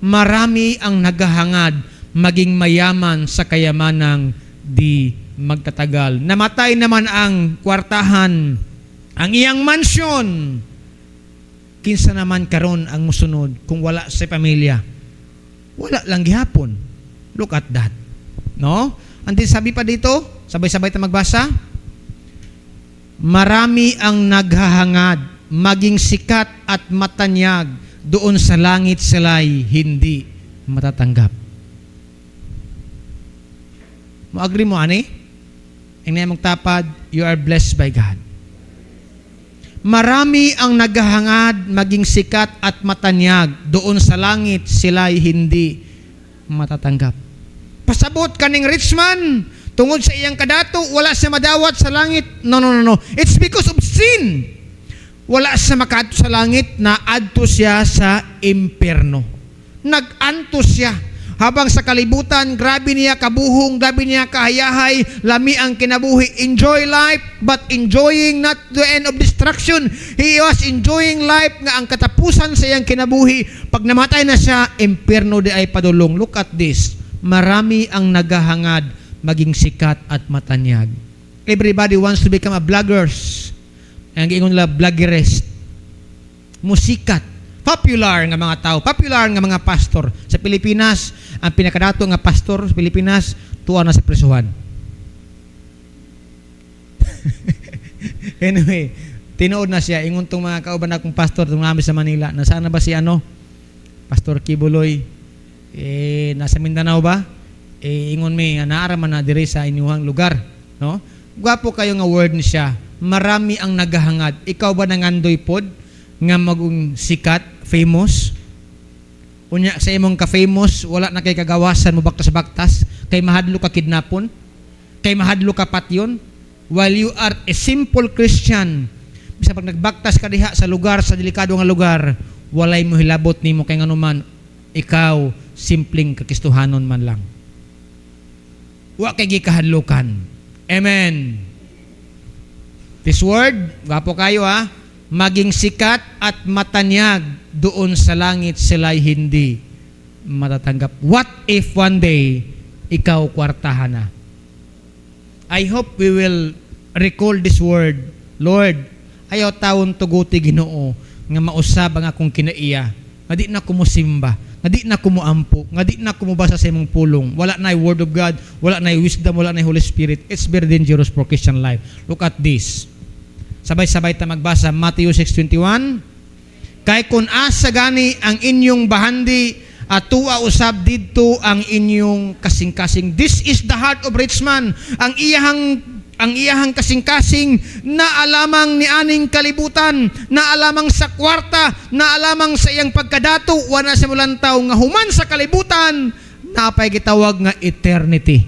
marami ang naghahangad maging mayaman sa kayamanang di magtatagal. Namatay naman ang kwartahan, ang iyang mansyon. Kinsa naman karon ang musunod kung wala sa pamilya? Wala lang gihapon. Look at that. No? Antin sabi pa dito, sabay-sabay ta magbasa. Marami ang naghahangad maging sikat at matanyag, doon sa langit sila'y hindi matatanggap. Mo-agree mo, ani? Ang na magtapad, you are blessed by God. Marami ang naghahangad maging sikat at matanyag, doon sa langit sila'y hindi matatanggap. Pasabot kaning rich man, tungod sa iyang kadato, wala siya madawat sa langit. No. It's because of sin. Wala siya makaadto sa langit, na adto siya sa impyerno. Nag-anto siya. Habang sa kalibutan, grabe niya kabuhong, grabe niya kahayahay, lami ang kinabuhi. Enjoy life, but enjoying not the end of destruction. He was enjoying life nga ang katapusan sa iyang kinabuhi. Pag namatay na siya, impyerno di ay padulong. Look at this. Marami ang naghahangad maging sikat at matanyag. Everybody wants to become a bloggers. Ang giingon nila bloggerist. Musikat. Popular nga mga tao, popular nga mga pastor. Sa Pilipinas, ang pinakadato nga pastor sa Pilipinas, tuwa na sa presuhan. Anyway, tinuod na siya. Ingon tong mga kauban akong pastor tong namin sa Manila. Nasaan na ba si Pastor Kibuloy? Nasa Mindanao ba? Ingon may naaraman na dire sa inyong lugar. No? Gwapo kayo nga word ni siya. Marami ang naghahangad. Ikaw ba nangandoy pod nga maging sikat, famous? Unya sa imong ka-famous, wala na kay kagawasan mo baktas-baktas, kay mahadlo ka kidnapon, kay mahadlo ka patyon, while you are a simple Christian. Bisa pag nagbaktas ka diha sa lugar, sa delikado nga lugar, walay mo hilabot nimo kay nganuman, ikaw simpleng kakistuhanon man lang. Wa kay gikahadlukan. Amen. This word, gapo kayo maging sikat at matanyag, doon sa langit sila'y hindi matatanggap. What if one day, ikaw kwartahan na? I hope we will recall this word. Lord, ayaw taon tuguti Ginoo, nga mausab ang akong kinaiya, nga di na kumusimba, nga di na kumuampo, nga di na kumubasa sa imong pulong. Wala na word of God, wala na wisdom, wala na Holy Spirit. It's very dangerous for Christian life. Look at this. Sabay-sabay ta magbasa, Matthew 6:21. Kay kun asa gani ang inyong bahandi, at tuwa usab didto ang inyong kasing-kasing. This is the heart of rich man. Ang iyahang kasing-kasing na alamang ni aning kalibutan, na alamang sa kwarta, na alamang sa iyang pagkadato, wala sa mulantaw nga human sa kalibutan, napay gitawag nga eternity.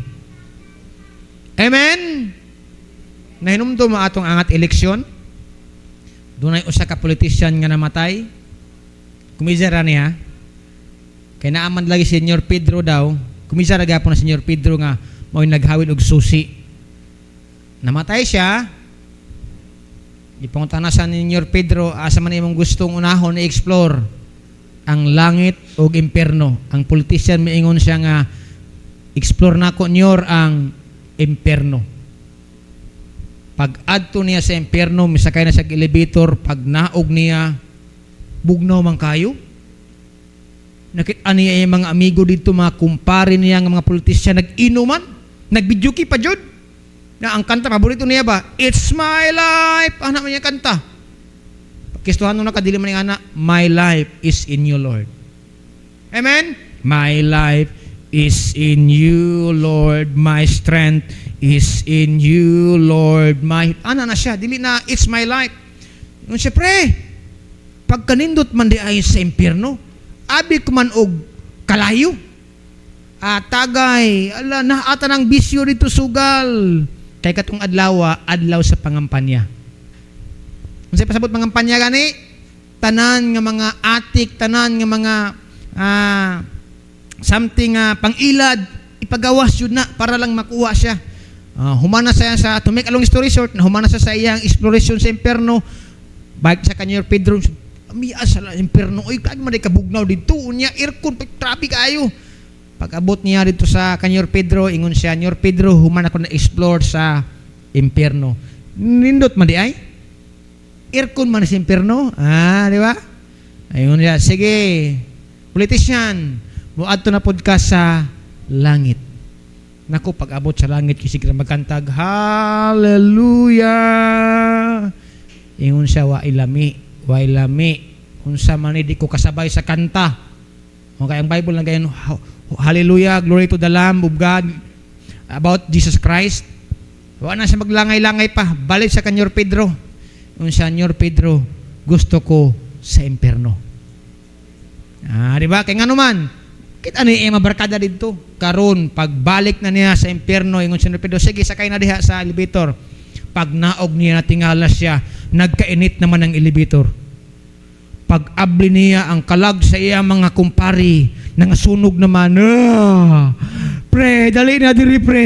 Amen. Nahinumdum mo atong angat eleksyon. Dunay usa ka politician nga namatay. Kumisara niya. Kay naaman lagi si Senyor Pedro daw. Kumisara gapon na Senyor Pedro nga mao'y naghawid og susi. Namatay siya. Ipangunta na sa Senyor Pedro, asa man imong gustong unahon i-explore? Ang langit o impyerno. Ang politician miingon siya nga, explore nako nyor ang impyerno. Pag adto niya sa impyerno, misakay na sa elevator, pag naog niya, bugnaw man kayo. Nakita niya yung mga amigo dito, mga kumpare niya, mga politisyan, nag-inuman, nag-bidyuki pa jud. Na ang kanta, paborito niya ba? It's my life. Ano man niya kanta? Kistuhan nung nakadili man niya, my life is in you, Lord. Amen? My life is in you, Lord. My strength is in you, Lord. Ana na siya, dili na, it's my life. Nung siyempre, pag kanindot man di ay sa impyerno, abi ko man og kalayo. tagay, ala, naata ng bisyo dito sugal. Kay katong adlaw sa pangampanya. Unsay pasabot pangampanya gani? Tanan nga mga atik, tanan nga mga something pangilad, ipagawas yun na para lang makuha siya. Humana sa to make a long story short, humana sa iyang exploration sa impyerno, balik sa kanya Pedro, miya sa impyerno, oy kag man kabugnaw dito, unya aircon, traffic ayo. Pag-abot niya dito sa Kanyor Pedro, ingon siya, Nyor Pedro, human ako na-explore sa impyerno. Nindot man di ay? Aircon man sa impyerno. Di ba? Ayun siya, sige, politician, muadto na pod ka sa langit. Naku, pag-abot sa langit, kisig na magkantag, Hallelujah! Ingon siya, wa ilami. Unsa man di ko kasabay sa kanta. Okay, ang Bible lang gayon, Hallelujah, glory to the Lamb of God, about Jesus Christ. Wala na siya maglangay-langay pa. Balik sa Kanyor Pedro. Yung sa Kanyor Pedro, gusto ko sa impyerno. Di ba? Kaya nga naman, kita ni mabarkada dito. Karon, pagbalik na niya sa impyerno, yung sa Kanyor Pedro, sige, sakay na diha sa elevator. Pag naog niya, natingala siya, nagkainit naman ang elevator. Pag-abli niya ang kalag sa iya mga kumpari, nangasunog naman, pre, dali na diri pre.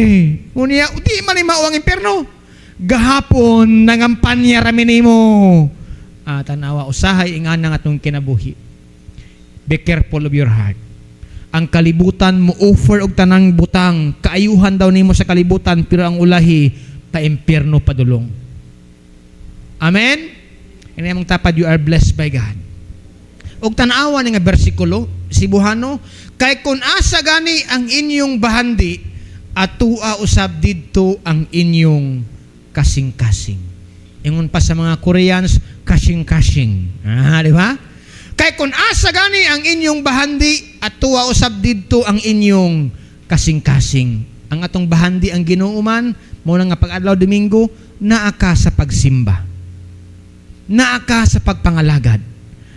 Unya, di man mao ang impyerno. Gahapon, nangampanya rami nimo. Tanawa, usahay ingan nga atong kinabuhi. Be careful of your heart. Ang kalibutan mo offer og tanang butang, kaayuhan daw nimo sa kalibutan, pero ang ulahi, pa impyerno padulong. Amen? Ini among tapad, you are blessed by God. Og tanawa nga bersikulo, Sibuhano, kay kun asa gani ang inyong bahandi, atua usab didto ang inyong kasing-kasing. Ingon pa sa mga Koreans, kasing-kasing. Di ba? Kay kun asa gani ang inyong bahandi, atua usab didto ang inyong kasing-kasing. Ang atong bahandi ang Ginoo man, mo nga pag-adlaw Domingo, naa ka sa pagsimba. Naa ka sa pagpangalagad.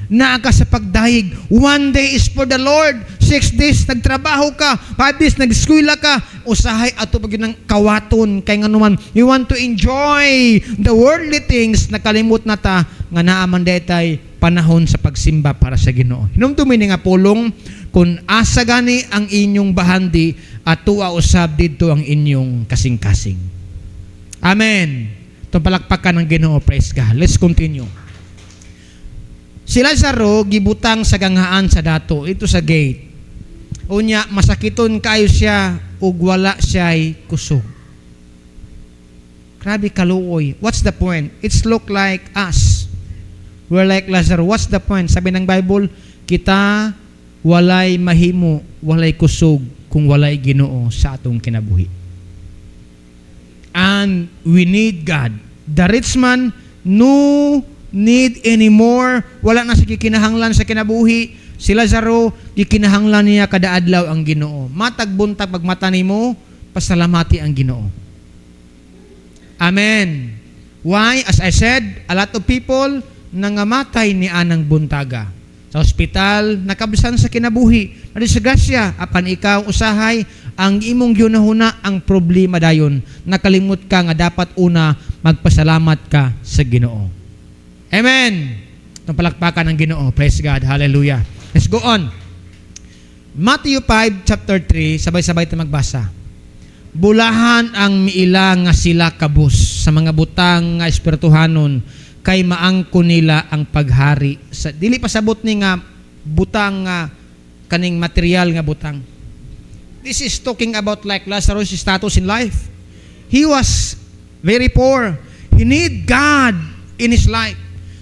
Naa ka sa pagdahig. 1 day is for the Lord. 6 days nagtrabaho ka. 5 days nag-eskwela ka. Usahay ato pag yun ng kawaton. Kaya nga naman, you want to enjoy the worldly things. Nakalimot na ta nga naaman detay panahon sa pagsimba para sa Ginoo. Hinumdumi nga pulong, kung asa gani ang inyong bahandi, atua usab didto ang inyong kasing-kasing. Amen. Itong palakpakan ng Ginoo, praise God. Let's continue. Si Lazaro gibutang sa ganghaan sa dato, ito sa gate. Unya, masakiton kayo siya ug wala siya'y kusog. Grabe kaluoy. What's the point? It's look like us. We're like Lazaro. What's the point? Sabi ng Bible, kita walay mahimo, walay kusog kung walay Ginoo sa atong kinabuhi. And we need God. The rich man no need anymore. Wala na siya kinahanglan sa kinabuhi. Si Lazaro, gikinahanglan niya kada adlaw ang Ginoo. Matag buntag pagmata nimo, pasalamati ang Ginoo. Amen. Why? As I said, a lot of people nangamatay ni anang buntaga. Sa ospital, nakabisan sa kinabuhi. Nadisgrasya, apan ikaw usahay, ang imong ginahuna ang problema dayon. Nakalimot ka nga dapat una magpasalamat ka sa Ginoo. Amen. Itong palakpakan ng Ginoo. Praise God. Hallelujah. Let's go on. Matthew 5, chapter 3, sabay-sabay tayo magbasa. Bulahan ang miila nga sila kabus sa mga butang nga espirituhanon, kay maangko nila ang paghari. Dili pasabot ni nga butang nga kaning material nga butang. This is talking about like Lazarus' status in life. He was very poor. He need God in his life.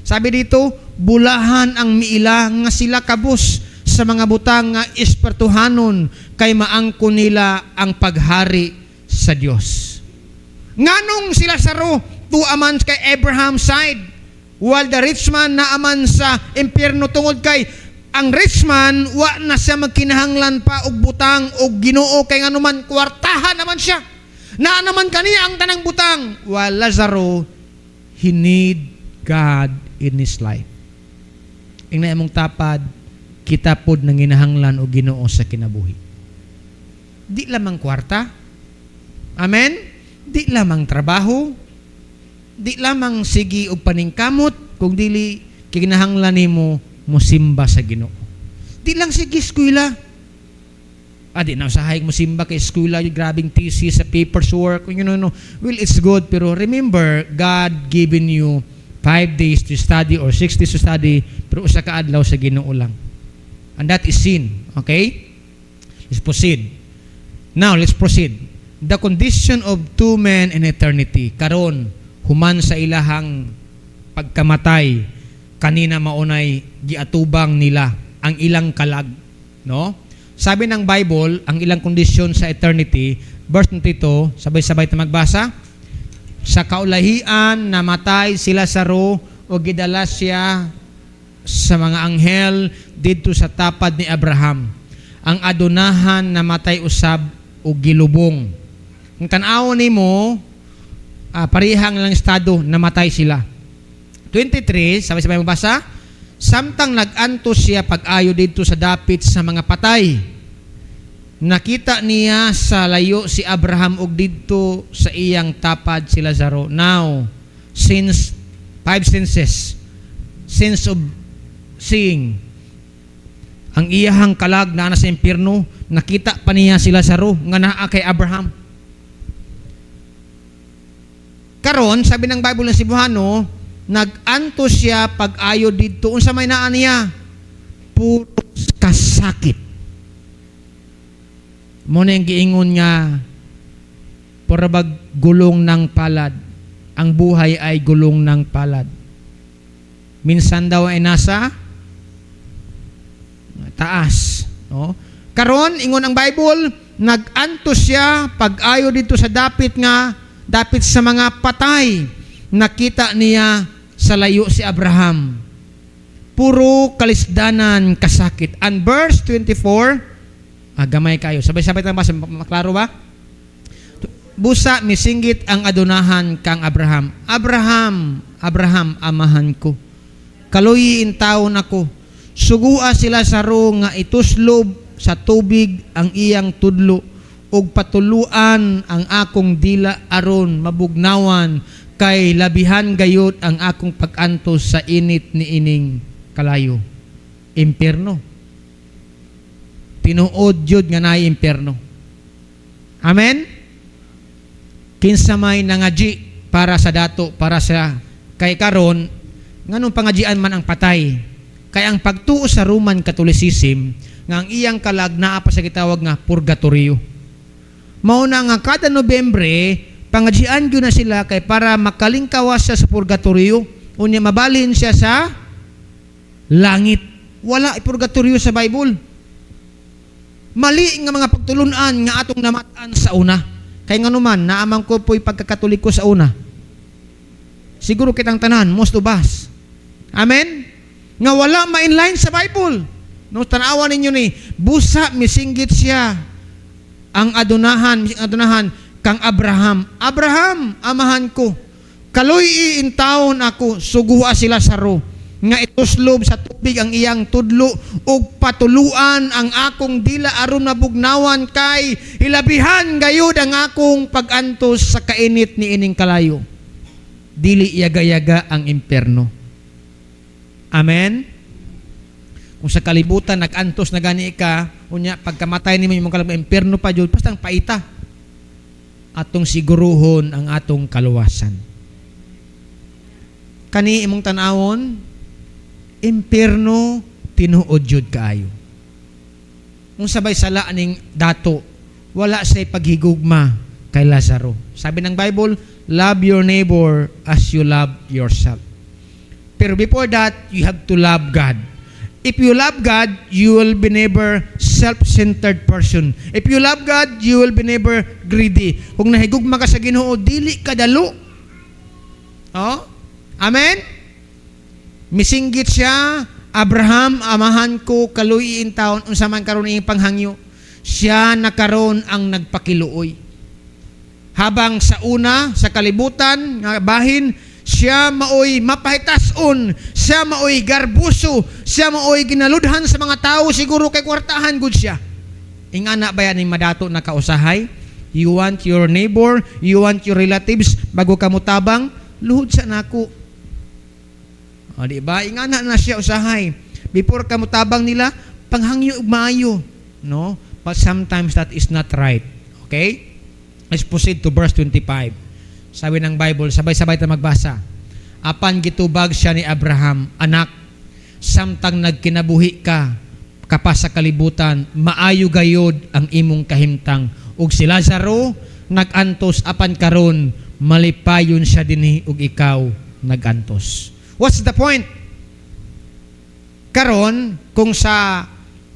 Sabi dito, bulahan ang miila nga sila kabus sa mga butang nga espirituhanon, kay maangko nila ang paghari sa Dios. Nganong sila Lazaro tuaman kay Abraham's side, while the rich man naaman sa impyerno tungod kay ang rich man wa na siya magkinahanglan pa og butang og Ginoo, kay nganuman kwartahan naman siya. Na naman kaniya ang tanang butang, while Lazaro, he need God in his life. Ingna imong tapad, kita pod nang ginahanglan og Ginoo sa kinabuhi. Di lamang kwarta. Amen? Di lamang trabaho. Di lamang sige og paningkamot, kung dili kinahanglan nimo mosimba sa Ginoo. Di lang sige eskwela. Di na usahay mo simba kay eskwela, yung grabing thesis sa papers work, no. Well, it's good, pero remember, God given you 5 days to study or 6 days to study, pero usa ka adlaw sa Ginoo lang. And that is sin. Okay? Let's proceed. Now, let's proceed. The condition of two men in eternity. Karon, human sa ilahang pagkamatay, kanina maunay giatubang nila ang ilang kalag. No? Sabi ng Bible, ang ilang kondisyon sa eternity, verse 22, sabay-sabay na magbasa. Sa kaulahian, namatay sila sa ro o gidala siya sa mga anghel dito sa tapad ni Abraham. Ang adunahan namatay usab o gilubong. Ang tanaw nimo, parihang lang estado, namatay sila. 23, sabay-sabay magbasa. Samtang nag-antos siya pag-ayo dito sa dapit sa mga patay. Nakita niya sa layo si Abraham og dito sa iyang tapad si Lazaro. Now, since 5 senses, sense of seeing, ang iyahang kalag na nasa impyerno, nakita pa niya si Lazaro nga naa kay Abraham. Karon, sabi ng Bible ng Cebuano, nag-antos siya pag-ayo dito. Unsa may naa niya? Puro kasakit. Muna yung giingon nga, parabag gulong ng palad. Ang buhay ay gulong ng palad. Minsan daw ay nasa taas. No? Karon, ingon ang Bible, nag-antos siya pag-ayo dito sa dapit sa mga patay. Nakita niya sa layo si Abraham. Puro kalisdanan, kasakit. And verse 24, gamay kayo. Sabay-sabay tayo ba? Maklaro ba? Busa, misinggit ang adunahan kang Abraham. Abraham, amahan ko. Kaluyin taon ako. Sugua sila sa ro nga ituslob sa tubig ang iyang tudlo ug patuluan ang akong dila aron mabugnawan kay labihan gayud ang akong pag-antos sa init ni ining kalayo. Impyerno. Tinuod jud nga naay impyerno. Amen? Kinsa may nangaji para sa dato, para sa kay karon, nganong pangajian man ang patay. Kay ang pagtuo sa Roman Catholicism, nga ang iyang kalag naa pa sa gitawag nga purgatorio. Mao na nga kada Nobyembre, pangajian gyud na sila kay para makalingkawas siya sa purgatorio, unya mabalhin siya sa langit. Wala purgatorio sa Bible. Mali nga mga pagtulunan nga atong namatan sa una. Kay nga naman, naamang ko po'y pagkakatoliko sa una. Siguro kitang tanan, most of us. Amen? Nga wala ma-inline sa Bible. No, tanawa ninyo ni, busa, misinggit siya. Ang adunahan, kang Abraham. Abraham, amahan ko. Kaloy iintawon ako, sugua sila sa ro. Nga ituslob sa tubig ang iyang tudlo ug patuluan ang akong dila aron nabugnawan kay hilabihan gayud ang akong pag-antos sa kainit ni ining kalayo. Dili yaga-yaga ang impyerno. Amen? Kung sa kalibutan nag-antos na gani ka, unya pagkamatay nimo imong kalag impyerno pa jud, basta paita. Atong siguruhon ang atong kaluwasan. Kani imong tan-awon, impyerno tinuod jud kaayo. Kung sabay sala ning dato, wala say paghigugma kay Lazaro. Sabi ng Bible, love your neighbor as you love yourself. Pero before that, you have to love God. If you love God, you will be never self-centered person. If you love God, you will be never greedy. Kung nahigugma ka sa Ginoo, dili ka dalo. Oh? Amen? Misinggit siya, Abraham, amahan ko, kaluyin taon, unsa man karon iyang panghangyo. Siya nakaroon ang nagpakiluoy. Habang sa una, sa kalibutan, nga bahin, siya maoy mapahitason, siya maoy garbuso, siya maoy ginaludhan sa mga tao, siguro kay kwartahan gud siya. Ingana ba yan yung madato na kausahay? You want your neighbor, you want your relatives, bago ka mutabang, luhod sa nako. O, diba? Ingana na siya usahay. Before ka mutabang nila, panghangyo ug maayo. No? But sometimes that is not right. Okay? Let's proceed to verse 25. Sabi ng Bible, sabay-sabay tayo magbasa. Apan gitubag siya ni Abraham, anak, samtang nagkinabuhi ka, kapas sa kalibutan, maayo gayod ang imong kahimtang. Ug si Lazaro, nagantos apan karon, malipayon siya dinhi ug ikaw nagantos. What's the point? Karon, kung sa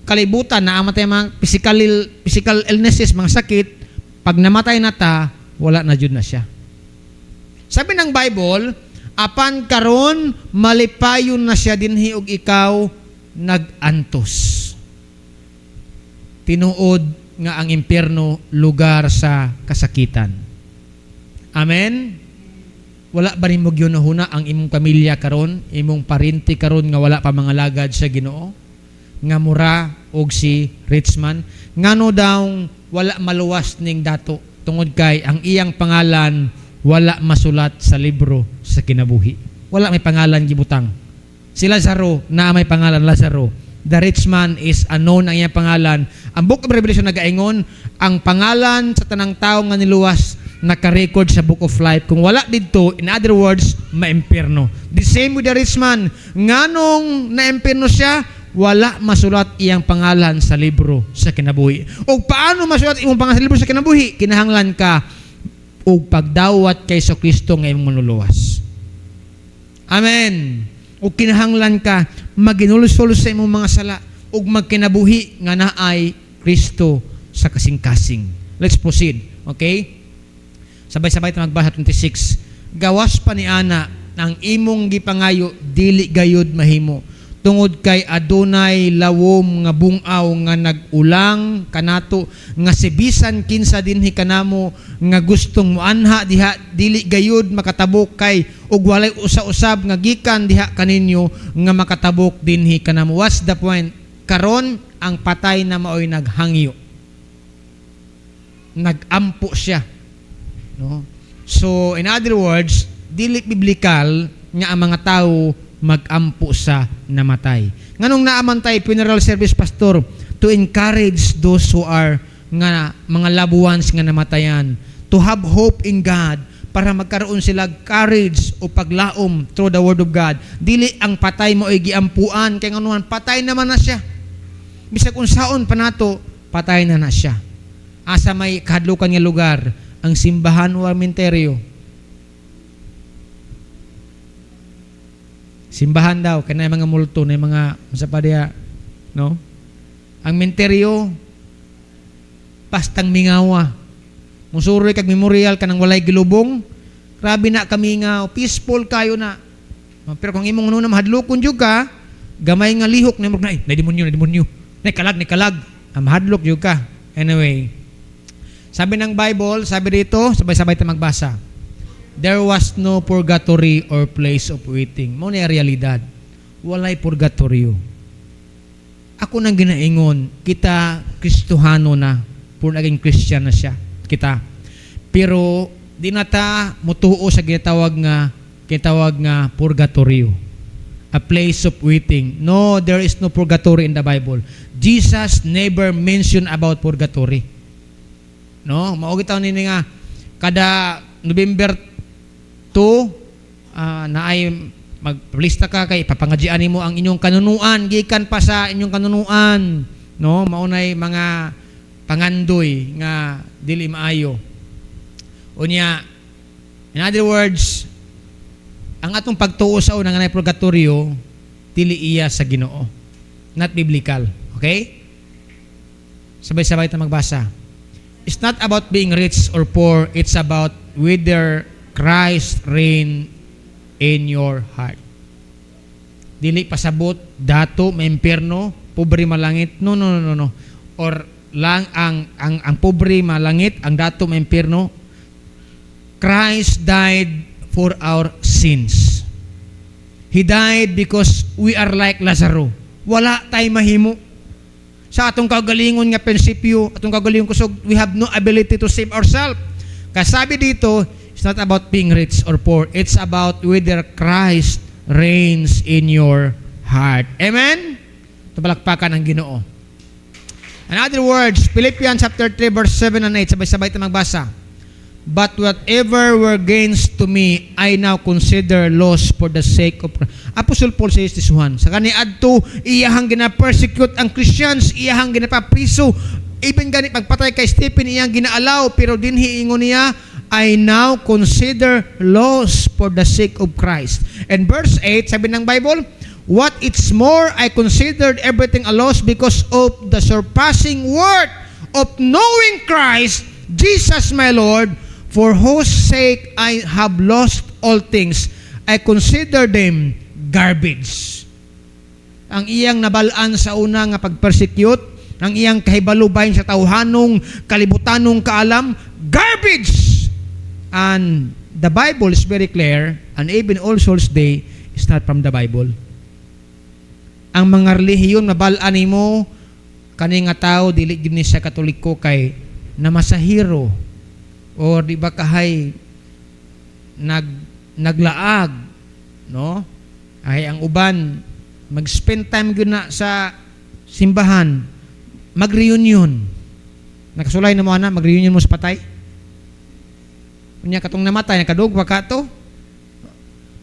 kalibutan na amatay mga physical illnesses, mga sakit, pag namatay na ta, wala na jud na siya. Sabi ng Bible, apan karon malipayon na siya dinhi ug ikaw nagantos. Tinuod nga ang impyerno lugar sa kasakitan. Amen. Wala ba nimo gyunahuna ang imong pamilya karon, imong parinti karon nga wala pa mga lagad sa Ginoo? Nga mura og si Richman, ngano daw wala maluwas ning dato tungod kay ang iyang pangalan wala masulat sa libro sa kinabuhi. Wala may pangalan gibutang. Si Lazaro na may pangalan Lazaro. The rich man is unknown ang iyang pangalan. Ang Book of Revelation nagaingon ang pangalan sa tanang tawo nga niluwas naka-record sa Book of Life. Kung wala dito, in other words, maimpierno. The same with the rich man. Nganong naimpierno siya? Wala masulat iyang pangalan sa libro sa kinabuhi. O paano masulat iyong pangalan sa libro sa kinabuhi? Kinahanglan ka o pagdawat kay Kristo nga imong manuluwas. Amen. O kinahanglan ka maginulus-ulus sa imong mga sala ug magkinabuhi nga naay Kristo sa kasing-kasing. Let's proceed. Okay? Sabay-sabay tayo magbasa 26. Gawas pa ni ana ang imong gipangayo dili gayud mahimo. Tungod kay adunay lawom nga bungaw nga nag-ulang kanato nga sibisan kinsa dinhi kanamo nga gustong muanha diha dili gayud makatabok kay ug walay usa-usab nga gikan diha kaninyo nga makatabok dinhi kanamo. What's the point? Karon ang patay na maoy naghangyo. Nagampo siya. No? So in other words, dili biblikal nga ang mga tao magampo sa namatay. Nganong naamantay funeral service pastor to encourage those who are nga mga loved ones nga namatayan to have hope in God para magkaroon sila courage o paglaom through the word of God. Dili ang patay mo ay giampuan kay nganuhan patay naman na siya. Bisag unsaon pa nato patay na siya. Asa may kahadlukan nga lugar ang simbahan o cemetery. Simbahan daw, kaya mga multo, na mga masapadya, no? Ang menteryo, pastang mingawa. Musuroy kag memorial ka ng walay gilubong, grabe na kami nga, peaceful kayo na. Pero kung imong nuna mahadlokon jud ka, gamay nga lihok, na demonyo, na kalag, mahadlok jud ka. Anyway, sabi ng Bible, sabi dito, sabay-sabay tayo magbasa. There was no purgatory or place of waiting. Mo na realidad. Walay purgatoryo. Ako nang ginaingon, kita Kristohano na, puro naging Christian na siya, kita. Pero di na ta mutuo sa ginatawag nga purgatoryo. A place of waiting. No, there is no purgatory in the Bible. Jesus never mentioned about purgatory. No, maugitaw nini nga kada November 2 na ay magplista ka kay papangadjian mo ang inyong kanunuan gikan pa sa inyong kanunuan, no, maunay mga pangandoy nga dili maayo. Unya, in other words, ang atong pagtuo sa unang nga purgatorio dili iya sa Ginoo, not biblical. Okay? Sabay-sabay ta magbasa. It's not about being rich or poor, it's about whether Christ reign in your heart. Dili pasabot dato maimpierno, pobre malangit. No. Or lang ang pobre malangit, ang dato maimpierno. Christ died for our sins. He died because we are like Lazaro. Wala tay mahimo. sa atong kaugalingon nga prinsipyo, atong kaugalingon kusog, we have no ability to save ourselves. Kasabi dito, it's not about being rich or poor. It's about whether Christ reigns in your heart. Amen? Tabalaakpakan ang Ginoo. In other words, Philippians chapter 3 verse 7 and 8, sabay-sabay tayo magbasa. But whatever were gains to me, I now consider loss for the sake of Christ. Apostle Paul says this one. Sa kani adto, iyahang gina-persecute ang Christians, iyahang ginapapriso, even gani pagpatay kay Stephen, iyang ginaalaw, pero dinhi ingon niya, I now consider loss for the sake of Christ. And verse 8, sabi ng Bible, what it's more, I considered everything a loss because of the surpassing worth of knowing Christ, Jesus my Lord, for whose sake I have lost all things. I consider them garbage. Ang iyang nabalaan sa una nga pag-persecute, ang iyang kahibalubayan sa tawhanong, kalibutanong kaalam, garbage! And the Bible is very clear, and even All Souls Day is not from the Bible. Ang mga relihiyon nabalaan nimo kani nga tao dili gid ni siya Katoliko kay namasahiro o di ba kahay naglaag, no? Ay ang uban mag-spend time gyud na sa simbahan, mag-reunion. Nakasulay na mo ana, mag-reunion mo sa patay. Unya katong namatay nakadug pa kato,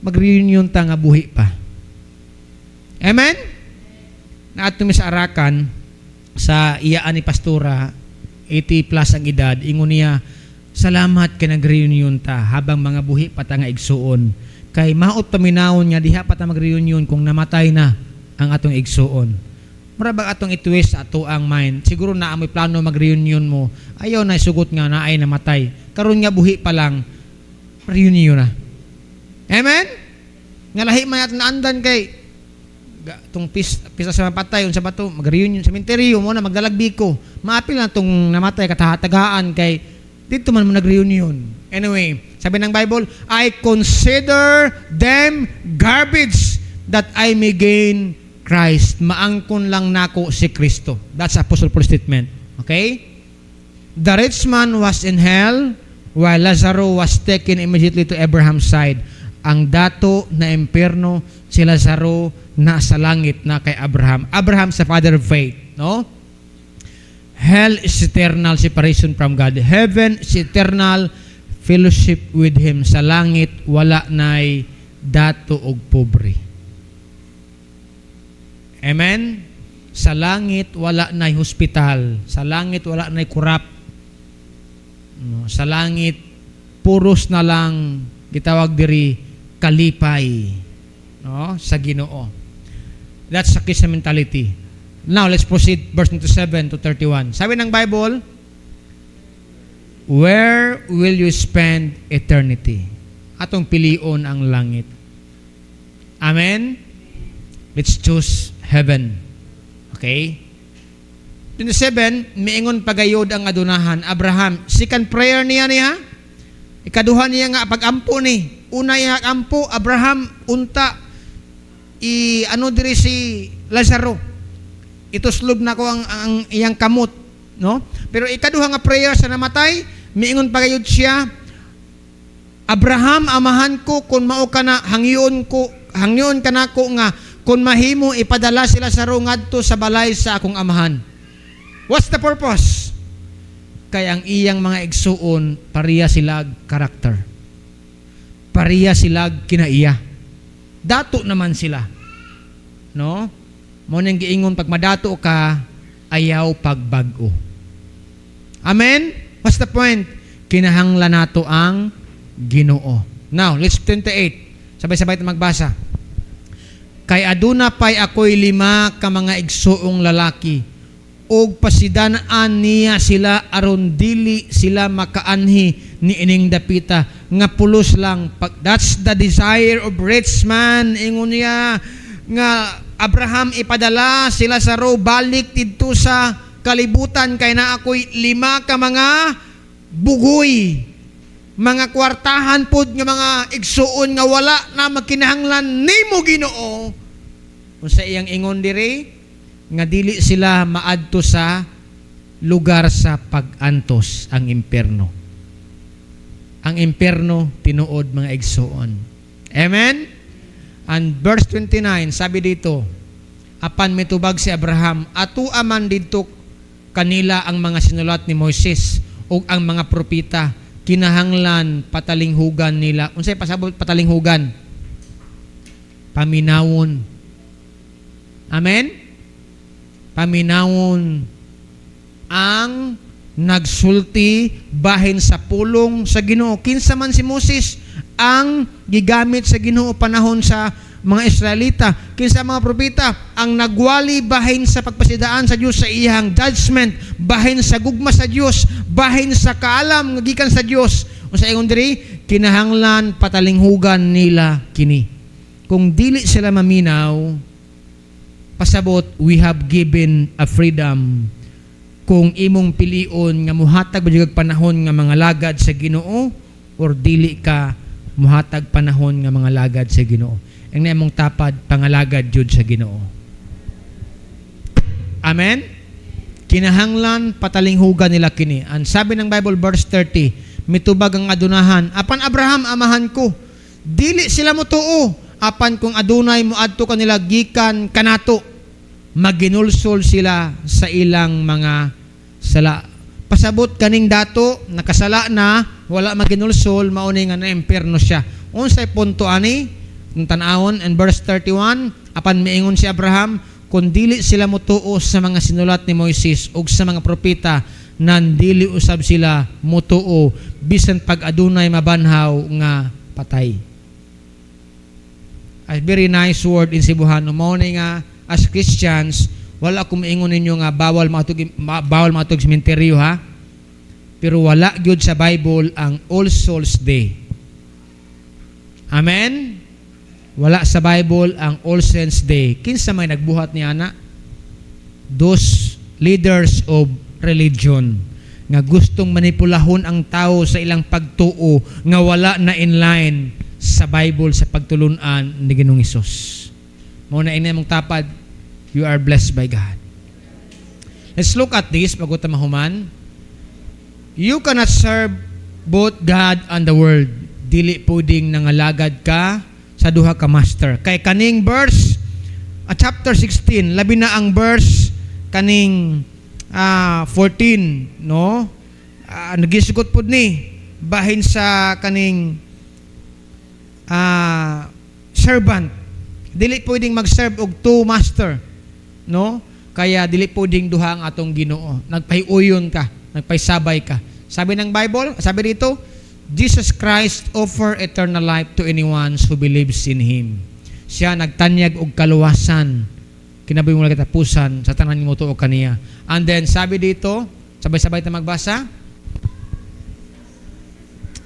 mag-reunion ta nga buhi pa. Amen? Na ato mi sa Arakan sa iyaan ni pastora 80 plus ang edad, ingon niya, salamat kay nag-reunion ta habang mga buhi pa ta nga igsuon. Kay maot paminawon nga diha pa ta mag-reunion kung namatay na ang atong igsuon. Mura ba atong itwist sa ato ang mind? Siguro na amoy plano mag-reunion mo. Ayaw na isugot nga na ay namatay. Karon nga buhi pa lang, reunion na. Amen? Nga lahi man natin naandan kay itong pista sa mapatay, sa bato, mag-reunion sa cemetery, mo na magdalagbiko. Maapil na itong namatay, katahatagaan kay dito man mo nag-reunion. Anyway, sabi ng Bible, I consider them garbage that I may gain Christ. Maangkon lang nako si Kristo. That's Apostle Paul's statement. Okay? The rich man was in hell while Lazarus was taken immediately to Abraham's side. Ang dato na impyerno, si Lazaro nasa langit na kay Abraham. Abraham sa father of faith, no? Hell is eternal separation from God. Heaven is eternal fellowship with Him. Sa langit, wala na'y dato og pobre. Amen? Sa langit, wala na'y hospital. Sa langit, wala na'y kurap. No, sa langit, puros na lang gitawag diri kalipay, no, sa Ginoo. That's a Christian mentality. Now, let's proceed verse 27 to 31. Sabi ng Bible, where will you spend eternity? Atong pilion ang langit. Amen? Let's choose heaven. Okay? 27, miingon pagayod ang adunahan. Abraham, second prayer niya ikaduha niya nga pag-ampo ni. Una niya ampo, Abraham, unta, diri si Lazaro. Ituslob na ko ang iyang kamot. No? Pero ikaduha nga prayer sa namatay, miingon pagayod siya, Abraham, amahan ko, kung mao ka na, hangyon ka na ko nga, kung mahimo, ipadala si Lazaro ngadto sa balay sa akong amahan. What's the purpose? Kaya ang iyang mga igsuon, pariya sila karakter. Pariya sila kinaiya. Dato naman sila. No? Mo nang giingon, pag madato ka, ayaw pagbago. Amen? What's the point? Kinahanglan nato ang Ginoo. Now, let's 28. Sabay-sabay tayo magbasa. Kay aduna pay ako'y 5 ka mga igsuong lalaki, og pasidanaan niya sila aron dili sila makaanhi ni ining dapita nga pulos lang. That's the desire of rich man. Ingon niya nga Abraham ipadala sila sa balik didto sa kalibutan kay na ako'y 5 ka mga bugoy, mga kwartahan pod nga mga igsuon nga wala na magkinahanglan nimo Ginoo. Kung sa iyang ingon diri, nga dili sila maadto sa lugar sa pag-antos, ang impyerno. Ang impyerno tinuod mga igsoon. Amen? And verse 29, sabi dito, apan mitubag si Abraham, atua man didto kanila ang mga sinulat ni Moises ug ang mga propeta, kinahanglan patalinghugan nila. Unsay pasabot patalinghugan? Paminawon. Amen? Paminawon ang nagsulti bahin sa pulong sa Ginoo. Kinsa man si Moses ang gigamit sa Ginoo panahon sa mga Israelita. Kinsa mga propeta ang nagwali bahin sa pagpasidaan sa Dios sa iyang judgment, bahin sa gugma sa Dios, bahin sa kaalam nga gikan sa Dios. Unsa ingon diri? Kinahanglan patalinghugan nila kini. Kung dili sila maminaw, pasabot, we have given a freedom. Kung imong pilion nga muhatag ba jud panahon nga mga lagad sa Ginoo or dili ka muhatag panahon nga mga lagad sa Ginoo. Ang naimong tapad pangalagad jud sa Ginoo. Amen. Kinahanglan patalinghugan nila kini. Ang sabi ng Bible verse 30, mitubag ang adunahan, apan Abraham amahan ko. Dili sila motuo, apan kung adunay moadto kanila gikan kanato, maginulsol sila sa ilang mga sala. Pasabot kaning dato nakasala na, wala maginulsol, mauni nga na impyerno siya. Unsay punto ani? Kung tanawon in verse 31, apan miingon si Abraham, kung dili sila motuo sa mga sinulat ni Moises ug sa mga propeta, nan dili usab sila motuo bisan pag adunay mabanhaw nga patay. A very nice word in Cebuano. Mao ni nga as Christians, wala ko maingon ninyo nga bawal matug sementeryo ha. Pero wala gyud sa Bible ang All Souls Day. Amen. Wala sa Bible ang All Saints Day. Kinsa may nagbuhat ni ana? Those leaders of religion nga gustong manipulahon ang tao sa ilang pagtuo nga wala na in line sa Bible sa pagtulunan ni Ginoong Hesus. Mao na ini mong tapad, you are blessed by God. Let's look at this bago ta mahuman. You cannot serve both God and the world. Dili puding nangalagad ka sa duha ka master. Kay kaning verse chapter 16, labi na ang verse kaning 14, no? Nagisgot pud ni bahin sa kaning servant. Dili pwedeng mag-serve og two master, no? Kaya dili pwedeng duha ang atong Ginoo. Nagpahiuyon ka, nagpaisabay ka. Sabi ng Bible, sabi dito, Jesus Christ offer eternal life to anyone who believes in Him. Siya nagtanyag og kaluwasan, kinabuhi mo katapusan sa tanan mo tuo kaniya. And then sabi dito, sabay-sabay ta magbasa,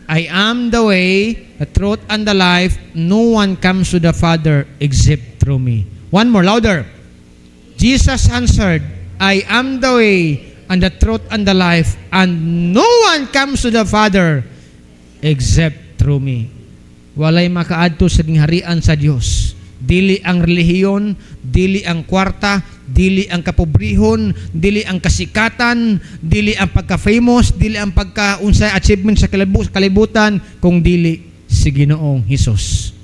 I am the way, the truth, and the life. No one comes to the Father except through me. One more, louder. Jesus answered, I am the way, and the truth, and the life, and no one comes to the Father except through me. Walay makaadto sa gingharian sa Dios. Dili ang relihiyon, dili ang kwarta, dili ang kapobrihon, dili ang kasikatan, dili ang pagka-famous, dili ang pagka-unsay achievement sa kalibutan, kung dili si Ginoong Hesus.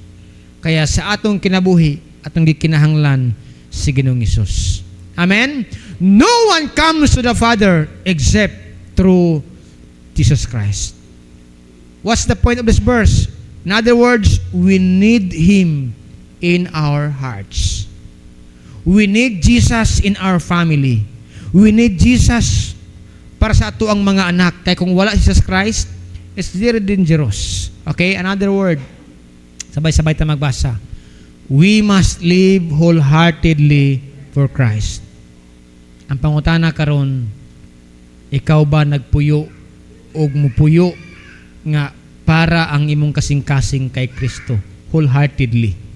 Kaya sa atong kinabuhi, atong gikinahanglan si Ginoong Hesus. Amen? No one comes to the Father except through Jesus Christ. What's the point of this verse? In other words, we need Him in our hearts. We need Jesus in our family. We need Jesus para sa ato ang mga anak. Kaya kung wala Jesus Christ, it's very dangerous. Okay? Another word. Sabay-sabay tayo magbasa. We must live wholeheartedly for Christ. Ang pangutana karon, ikaw ba nagpuyo o mupuyo nga para ang imong kasing-kasing kay Kristo wholeheartedly?